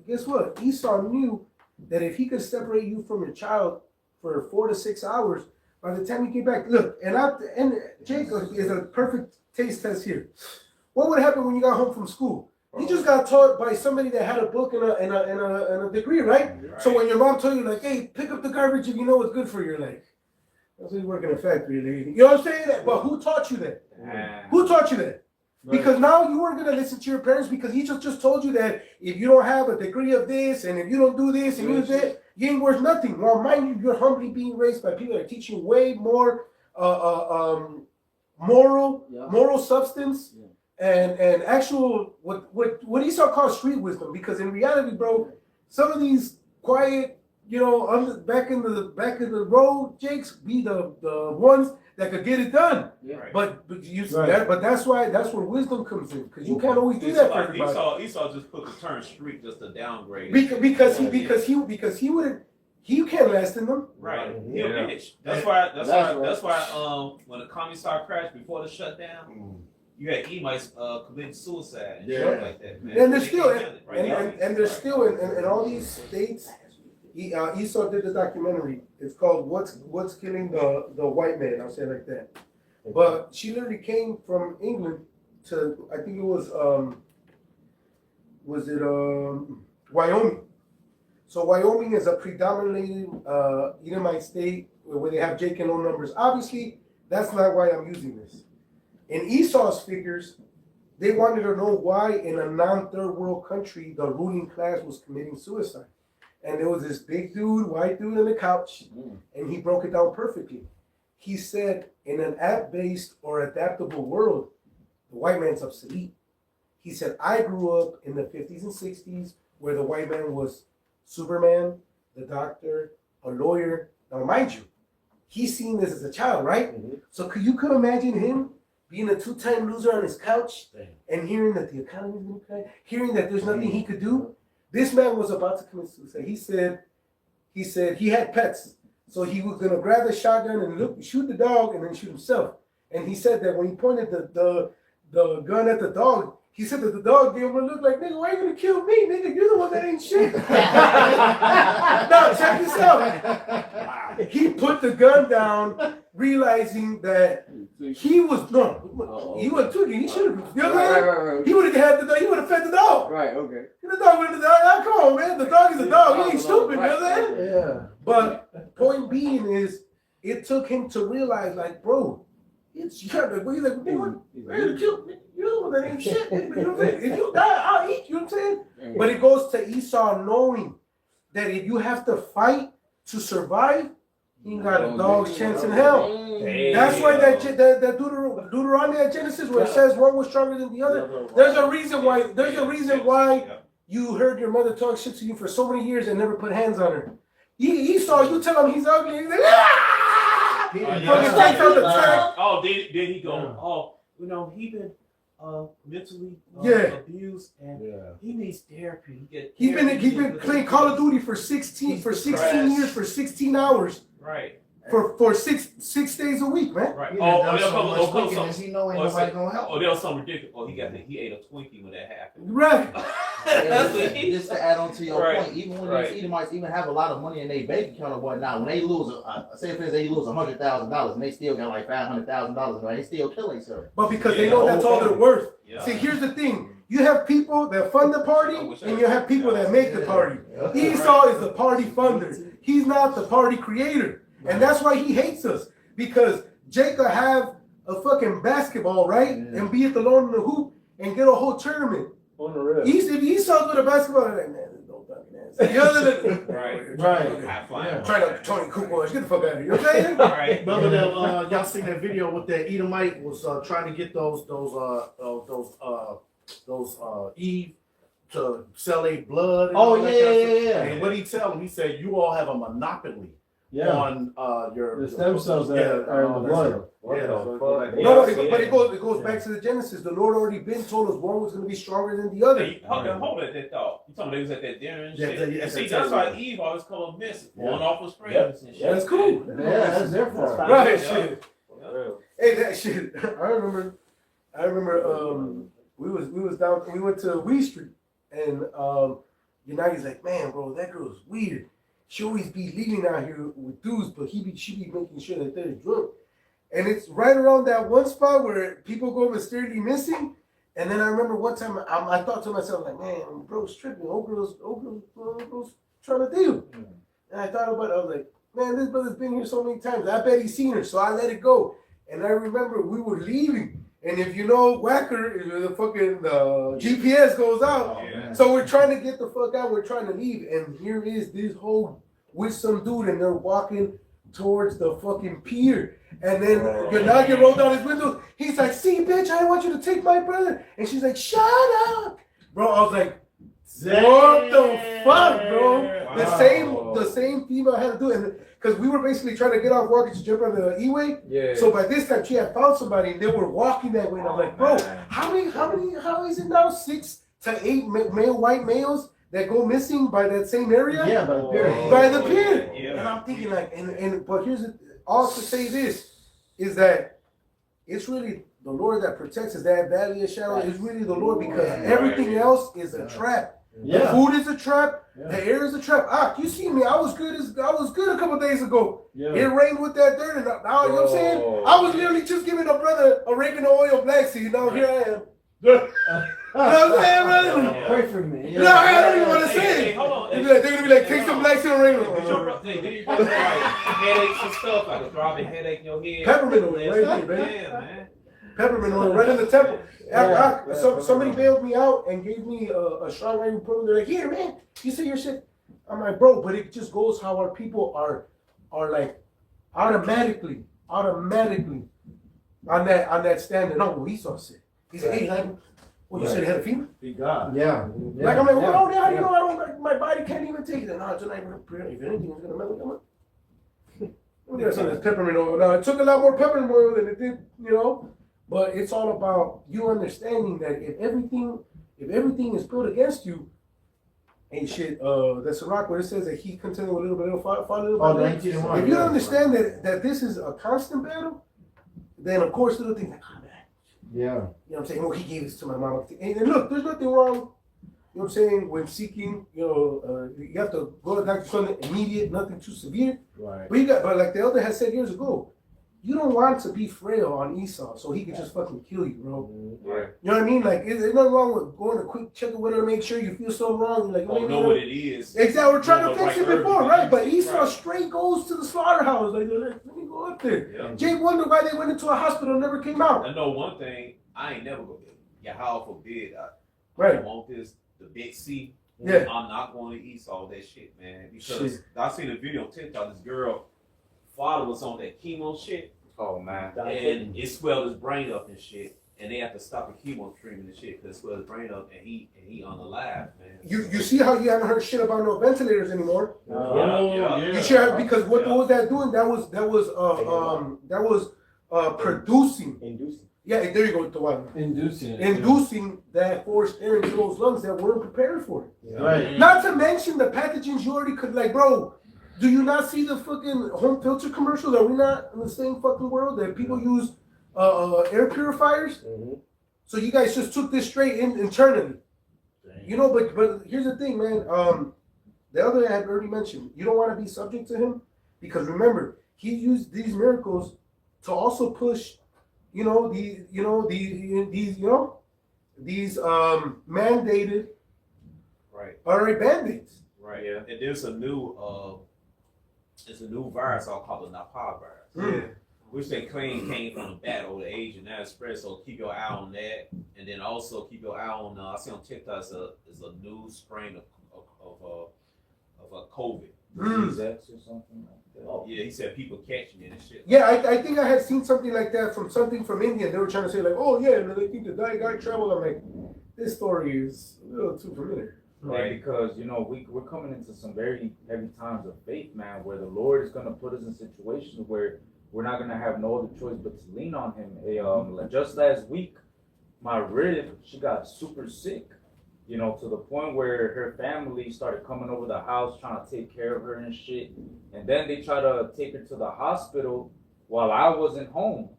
guess what? Esau knew that if he could separate you from your child for 4 to 6 hours, by the time you get back, look, and Jacob is a perfect taste test here. What would happen when you got home from school? You just got taught by somebody that had a book and a degree, right? So when your mom told you, like, hey, pick up the garbage if you know what's good for you, like, that's why you work in a factory, lady. You know what I'm saying? But who taught you that? Who taught you that? Because now you weren't going to listen to your parents because he just told you that if you don't have a degree of this and if you don't do this and you do that, you ain't worth nothing. Well, mind you, you're humbly being raised by people that teach you way more moral substance and actual what Esau calls street wisdom. Because in reality, bro, some of these quiet, back in the road Jakes be the ones that could get it done. But that's where wisdom comes in, because you can't always do that for everybody. Esau just put the term street just to downgrade. Because he wouldn't. He can't last in them. Right. He'll bitch. That's why when the communist crashed before the shutdown, you had Edomites committing suicide and shit like that, man. And there's still in all these states. Esau did the documentary. It's called "What's Killing the White Man." I'll say it like that. But she literally came from England to, I think it was Wyoming. So Wyoming is a predominantly Edomite state where they have Jake and low numbers. Obviously, that's not why I'm using this. In Esau's figures, they wanted to know why in a non-third world country the ruling class was committing suicide. And there was this big dude, white dude on the couch, and he broke it down perfectly. He said, in an app-based or adaptable world, the white man's obsolete. He said, I grew up in the 50s and 60s where the white man was Superman, the doctor, a lawyer. Now, mind you, he's seen this as a child, right? So you could imagine him being a 2-time loser on his couch and hearing that the economy's going to crash, hearing that there's nothing he could do. This man was about to commit suicide. He said he had pets. So he was going to grab the shotgun and shoot the dog and then shoot himself. And he said that when he pointed the gun at the dog, he said that the dog gave him a look like, nigga, why are you going to kill me? Nigga, you're the one that ain't shit. Now, check this out. He put the gun down, realizing that he was he was tweaking. He should have. You know what I mean? He would have had the dog. He would have fed the dog. Right. Okay. The dog would have done. Come on, man. The dog is a dog. He ain't stupid. You know what I'm saying? Yeah. But point being is, it took him to realize, like, bro, it's you got to be like, what? Ready to kill me? You know that ain't shit. You know what I'm saying? If you die, I'll eat. You know what I'm saying? But it goes to Esau knowing that if you have to fight to survive, he ain't got a dog's chance in hell. That's why that Deuteronomy at Genesis where it says one was stronger than the other. There's a reason why. There's a reason why you heard your mother talk shit to you for so many years and never put hands on her. Esau, you tell him he's ugly. He's like, ah! Oh, then he go, oh, you know, he been mentally abused and he needs therapy. He's been playing Call of Duty for 16 years for 16 hours. Right. For six days a week, man. Right. He know ain't nobody gonna help. Oh, that was something ridiculous. Oh, he ate a Twinkie when that happened. Right. Just to add on to your point, even when these Edomites even have a lot of money in their bank account or whatnot, when they lose, say for instance, they lose $100,000 and they still got like $500,000, and they still kill each other. But because they know that's all they're worth. Yeah. See, here's the thing: you have people that fund the party, and you have people that make the party. Esau is the party funder. He's not the party creator. And that's why he hates us. Because Jacob have a fucking basketball, right? And be at the Lord in the hoop and get a whole tournament. If Esau's with a basketball, like, man, there's no fucking ass. Right. Try to Tony Kukoc, get the fuck out of here. You know what I'm saying? Right. Brother, y'all seen that video with that Edomite was trying to get those Eve to sell their blood. And all that kind of stuff. And what he tell them, he said, you all have a monopoly. On your the stem cells that are in the blood. No, but it goes back to the Genesis. The Lord already been told us one was going to be stronger than the other. Hey, hold on, that thought. You told me they was at that dinner and shit. See, that's why Eve always come missing, going off with friends and shit. That's cool. Yeah, that's their fault. Right, shit. Hey, that shit. I remember. We went to Wee Street, and Unity's like, man, bro, that girl's weird. She always be leaving out here with dudes, but she be making sure that they're drunk. And it's right around that one spot where people go mysteriously missing. And then I remember one time I thought to myself, like, man, bro's tripping. Old girl's trying to deal. And I thought about it. I was like, man, this brother's been here so many times. I bet he's seen her. So I let it go. And I remember we were leaving. And if you know Whacker, the fucking GPS goes out. So we're trying to get the fuck out. We're trying to leave. And here is this hoe with some dude. And they're walking towards the fucking pier. And then Yanagi rolled down his window. He's like, see, bitch, I want you to take my brother. And she's like, shut up. Bro, I was like, what the fuck, bro? The same female had to do it. Because we were basically trying to get off walking to jump on the E-way. Yeah. So by this time, she had found somebody, and they were walking that way. And I'm like, bro, how is it now 6 to 8 white males that go missing by that same area? Yeah, by the pier. By the pier. Yeah. And I'm thinking like, but here's all to say this is that it's really the Lord that protects us. That valley of shadow is really the Lord, because everything else is a trap. The food is a trap. The air is a trap. You see me. I was good a couple of days ago. It rained with that dirt, and now you know what I'm saying. I was literally just giving a brother oregano oil black seed. Now here I am. You know what I'm saying, brother? Pray for me. No, I don't even want to say it. Hold on. They're gonna be like, take some black seed oregano. Did you like headaches and stuff, like a throbbing headache in your head? Peppermint oil, right there, man. Peppermint oil right in the temple. Somebody bailed me out and gave me a strong ibuprofen. They're like, here, man, you say your shit. I'm like, bro, but it just goes how our people are like automatically on that standard. No, well, Esau said. He said, hey, like, well, you said it had a fever? Be God. Yeah. Like, I'm like, well, how do you know I don't, like, my body can't even take it? No, tonight, if anything is going to melt, come on. What did I say? That's peppermint oil. Now, it took a lot more peppermint oil than it did, you know. But it's all about you understanding that if everything is built against you, ain't shit. That's a rock where it says that he contended with a little bit of fought a little bit. If you understand that this is a constant battle, then of course little things like, oh man. Yeah. You know what I'm saying? Oh, he gave this to my mama. And look, there's nothing wrong. You know what I'm saying? When seeking, you have to go to Dr. Sunday immediate, nothing too severe. Right. But like the elder has said years ago, you don't want to be frail on Esau, so he could just fucking kill you, bro. Right. You know what I mean? Like, there's nothing wrong with going to quick check with her to make sure you feel so wrong. Like, Don't know what it is. exactly. We're trying Know to the fix right it before, herb right? to But use. Esau Right. straight goes to the slaughterhouse. Like, let me go up there. Yeah. Jake wondered why they went into a hospital and never came out. I know one thing. I ain't never gonna be. Yahweh forbid. I Right. want this. The big C. Yeah. I'm not going to eat all that shit, man. Because Shit. I seen a video on TikTok. This girl father was on that chemo shit, Oh man. and it swelled his brain up and shit. And they have to stop the chemo treatment and shit because it swelled his brain up, and he unalive, man. You see how you haven't heard shit about no ventilators anymore? Yeah. You should, because what was that doing? That was producing. Inducing. Yeah, there you go, the one. Inducing it. Inducing that forced air into those lungs that weren't prepared for it. Right. Not to mention the pathogens you already could, like, bro, do you not see the fucking home filter commercials? Are we not in the same fucking world that people use air purifiers? Mm-hmm. So you guys just took this straight internally. You know, but here's the thing, man. The other I had already mentioned, you don't want to be subject to him because remember, he used these miracles to also push, these mandated, Right. alright, band-aids. Right. Yeah. And there's a new virus called the Napa virus. Which they claim came from the bat or the age and that spread. So keep your eye on that, and then also keep your eye on. I see on TikTok is a new strain of COVID. Disease X or something like that. Oh yeah, he said people catching it and shit. Yeah, I think I had seen something like that from India. They were trying to say like, oh yeah, they think the guy traveled. I'm like, this story is a little too familiar. Right, because we're coming into some very heavy times of faith, man, where the Lord is gonna put us in situations where we're not gonna have no other choice but to lean on Him. Just last week, my rib, she got super sick, to the point where her family started coming over the house trying to take care of her and shit, and then they tried to take her to the hospital while I wasn't home.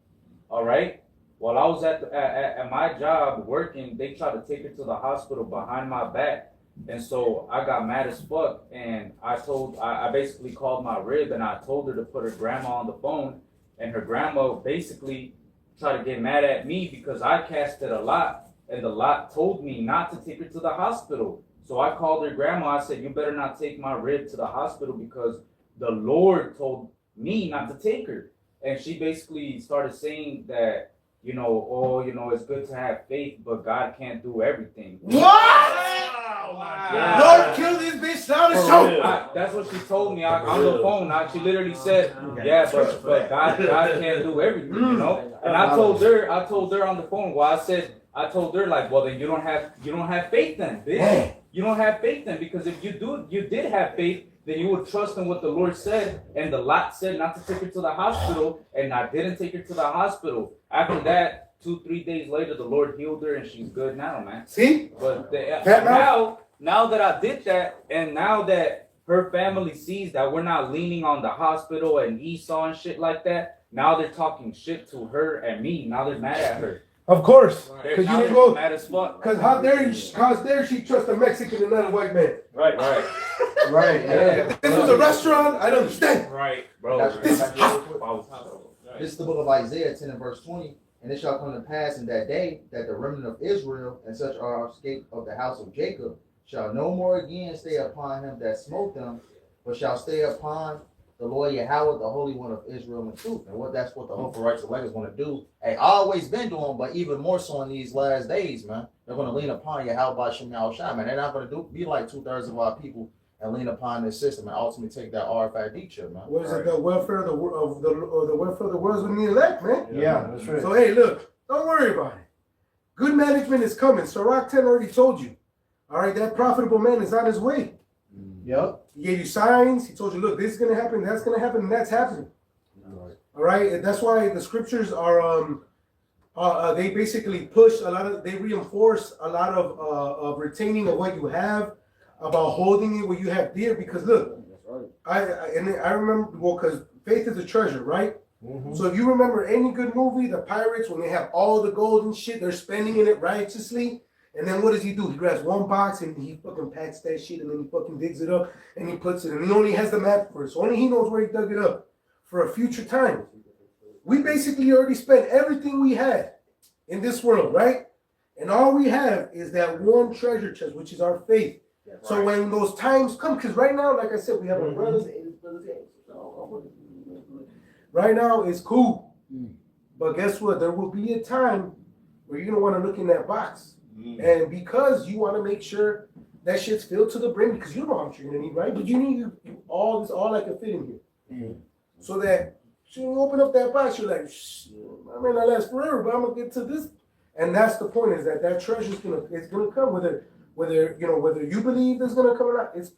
All right. While I was at my job working, they tried to take her to the hospital behind my back. And so I got mad as fuck, and I basically called my rib and I told her to put her grandma on the phone, and her grandma basically tried to get mad at me because I casted a lot, and the lot told me not to take her to the hospital. So I called her grandma. I said, you better not take my rib to the hospital because the Lord told me not to take her. And she basically started saying that, it's good to have faith, but God can't do everything. What? Yeah. Lord, kill this bitch down the show. That's what she told me on the phone. She literally said, "Yeah, but God can't do everything, And I told her on the phone. Well, I told her like, well, then you don't have faith then, bitch. You don't have faith then, because if you did have faith, then you would trust in what the Lord said, and the lot said not to take her to the hospital, and I didn't take her to the hospital. After that, 2-3 days later, the Lord healed her, and she's good now, man. See? But now that I did that, and now that her family sees that we're not leaning on the hospital and Esau and shit like that, now they're talking shit to her and me. Now they're mad at her. Of course, They're because you now didn't they're go. mad as fuck. Because how dare she trust a Mexican and not a white man? Right. Right. Yeah. This was a restaurant. I don't understand. Right. Bro. This Right. is the book of Isaiah 10 and verse 20. And it shall come to pass in that day that the remnant of Israel and such are escaped of the house of Jacob shall no more again stay upon him that smote them, but shall stay upon the Lord Yahweh, the Holy One of Israel in truth. And that's what the Hope for Righteous Elect is going to do. Hey, always been doing, but even more so in these last days, man. They're going to lean upon Yahweh by Shem Shai, man. They're not going to be like 2/3 of our people and lean upon this system and ultimately take that RFID chip, man. What is it? The welfare of the welfare of the world is with the elect, man. Yeah, that's right. So hey, look, don't worry about it. Good management is coming. Sirach 10 already told you. All right, that profitable man is on his way. Yep. He gave you signs. He told you, look, this is gonna happen, that's gonna happen, and that's happening. All right, and that's why the scriptures are they basically push a lot of, they reinforce a lot of retaining of what you have, about holding it what you have dear. Because look, I remember, well, because faith is a treasure, right? Mm-hmm. So if you remember any good movie, the pirates, when they have all the gold and shit, they're spending in it righteously. And then what does he do? He grabs one box and he fucking packs that shit and then he fucking digs it up and he puts it, and he only has the map for it. So only he knows where he dug it up for a future time. We basically already spent everything we had in this world, right? And all we have is that one treasure chest, which is our faith. So when those times come, because right now, like I said, we have our brothers and his brothers. Right now, it's cool. But guess what? There will be a time where you're going to want to look in that box. And because you want to make sure that shit's filled to the brim, because you know how much you're going to need, right? But you need all this, all that can fit in here. So that when you open up that box, you're like, I may not last forever, but I'm going to get to this. And that's the point, is that treasure's it's gonna come, whether you believe it's gonna come or not. It's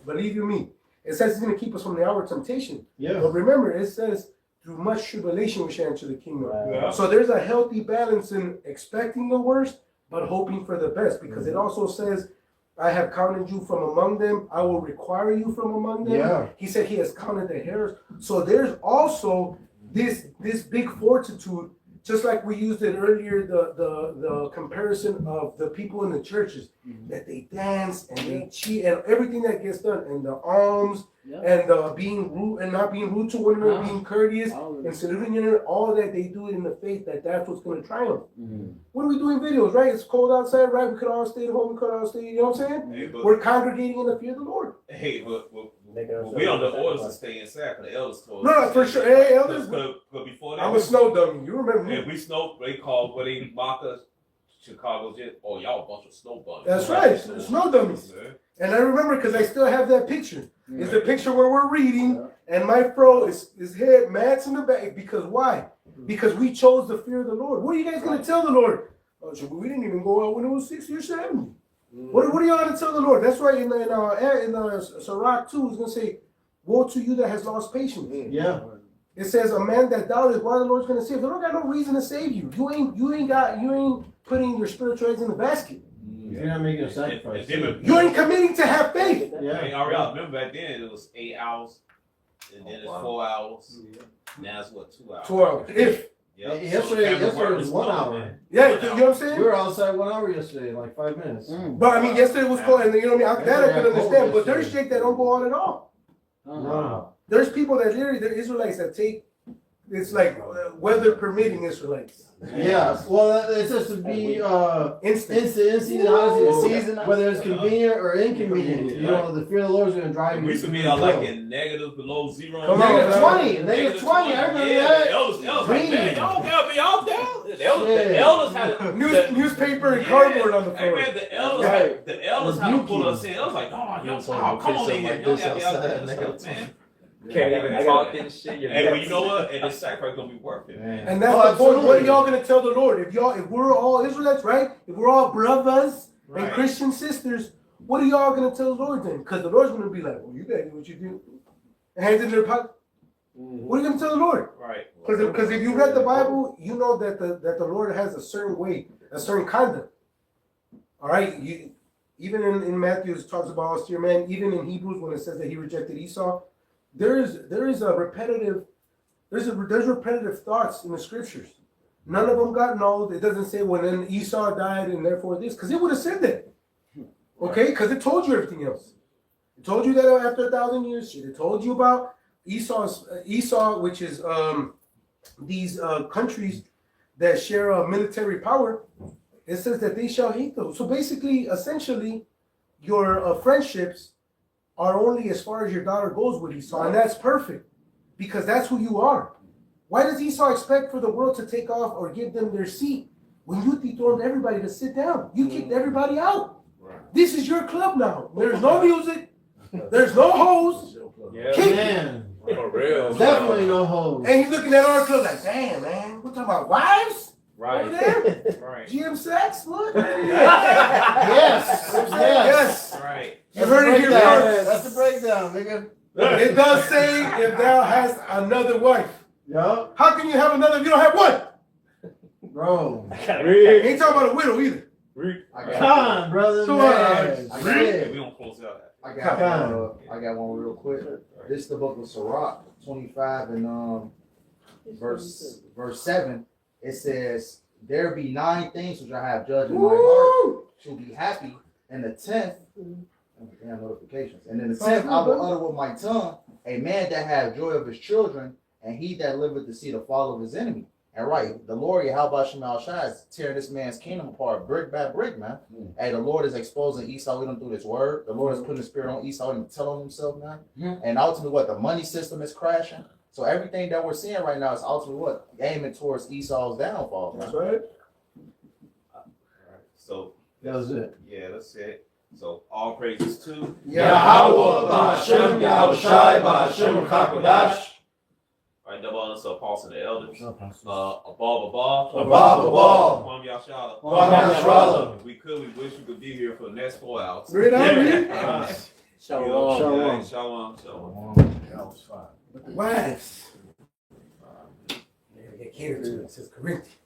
believe you me. It says it's gonna keep us from the hour of temptation. Yeah. But remember, it says through much tribulation we shall enter the kingdom. Yeah. So there's a healthy balance in expecting the worst, but hoping for the best. Because it also says, I have counted you from among them. I will require you from among them. Yeah. He said he has counted the hairs. So there's also this big fortitude. Just like we used it earlier, the comparison of the people in the churches, that they dance and they cheat and everything that gets done, and the alms and being rude and not being rude to one another, being courteous and saluting one another, all that they do it in the faith that's what's going to triumph. What are we doing videos, right? It's cold outside, right? We could all stay at home, we could all stay, you know what I'm saying? Hey, but, We're congregating in the fear of the Lord. hey, but we on the orders to stay inside, because the elders told us. No, for sure. Hey, elders, But before that, I'm a snow dummy. You remember me? and we snow, they call what they mock us, Chicago's just, oh, y'all a bunch of snow bunnies. That's right, snow dummies. And I remember because I still have that picture. It's the picture where we're reading, and my fro is head mats in the back. Because why? Because we chose the fear of the Lord. What are you guys going to tell the Lord? Oh, so we didn't even go out when it was 60 or 70. What are y'all going to tell the Lord? That's why in Sirach 2, it's going to say, woe to you that has lost patience. Yeah. It says, a man that doubted why the Lord's going to save. The Lord got no reason to save you. You ain't putting your spiritual eggs in the basket. You're not making a sacrifice. You ain't committing to have faith. Yeah. I remember back then it was 8 hours, and then it's 4 hours. Now it's what, 2 hours? 2 hours. If. Yep. Yesterday was 1 hour. Yeah, you know what I'm saying? We were outside 1 hour yesterday, like 5 minutes. But I mean, yesterday was cold, and you know what I mean? That I can understand. But there's shit that don't go on at all. No. There's people that literally, they're Israelites that take, it's like weather permitting Israelites. Yeah. Well, it's just to be Instant. in season, whether it's convenient or inconvenient. You know, the fear of the Lord is going to drive you. We used to be like in negative below zero. Come on, Negative man. 20. Negative 20. I remember Yeah, that. the elders like, Reading. man, y'all gotta be out there. The Yeah. elders had to, Newspaper and cardboard on the Hey floor. man, the elders, Right. the elders had to pull us in. I was like, oh, yo, come on in here. Y'all gotta be out there and stuff, man. Can't even talk and shit. Hey, but you know what? And this sacrifice gonna be worth it, man. And that's the point. What are y'all gonna tell the Lord? If we're all Israelites, right? If we're all brothers and Christian sisters, what are y'all gonna tell the Lord then? Because the Lord's gonna be like, well, you gotta do what you do. Hands in their pocket. What are you gonna tell the Lord? Right. Because if you read the Bible, you know that the Lord has a certain way, a certain conduct. All right. Even in Matthew it talks about austere man. Even in Hebrews when it says that he rejected Esau. There's repetitive thoughts in the scriptures. None of them got annulled. It doesn't say, well, then Esau died and therefore this, because it would have said that. Okay, because it told you everything else. It told you that after 1,000 years, it told you about Esau, which is these countries that share military power. It says that they shall hate those. So basically, essentially, your friendships are only as far as your daughter goes with Esau, and that's perfect because that's who you are. Why does Esau expect for the world to take off or give them their seat when you dethroned everybody to sit down? You kicked everybody out. This is your club now. There's no music. There's no hoes. Yeah, Kick. Man. For real. Definitely no hoes. And he's looking at our club like, damn, man. We're talking about wives? Right. Over there? Right. GM sex? What? Yes. Yes. Right. You heard it here first. That's the breakdown, nigga. It does say if thou hast another wife. Yup. How can you have another if you don't have one? Bro. Ain't talking about a widow either. Come on, brother. Come man. on. Hey, we don't close out. I got one real quick. This is the book of Sirach 25 and verse 7. It says, there be 9 things which I have judged in my heart to be happy, and the 10th, notifications. And then the 10th I will utter with my tongue, a man that have joy of his children, and he that liveth to see the fall of his enemy. And right, the Lord Yahweh Shema Shai is tearing this man's kingdom apart brick by brick, man. Hey, the Lord is exposing Esau Edom through this word. The Lord is putting the spirit on Esau Edom telling himself, man. And ultimately, what the money system is crashing. So everything that we're seeing right now is ultimately what aiming towards Esau's downfall. Man. That's right. So That was it. yeah, that's it. So all praises to Yahweh, Ba'ashem, Yahweh Shai, Ba'ashem, Kakodash. all right, double honors to Apostle and the elders. Abba, Abba. Abba. Kwam Yashala. Kwam Yashala. If we could, we wish we could be here for the next 4 hours. Read on, read. Shalom. Shalom. Shalom. That was fine. Wives. Get catered to. It says Corinthians.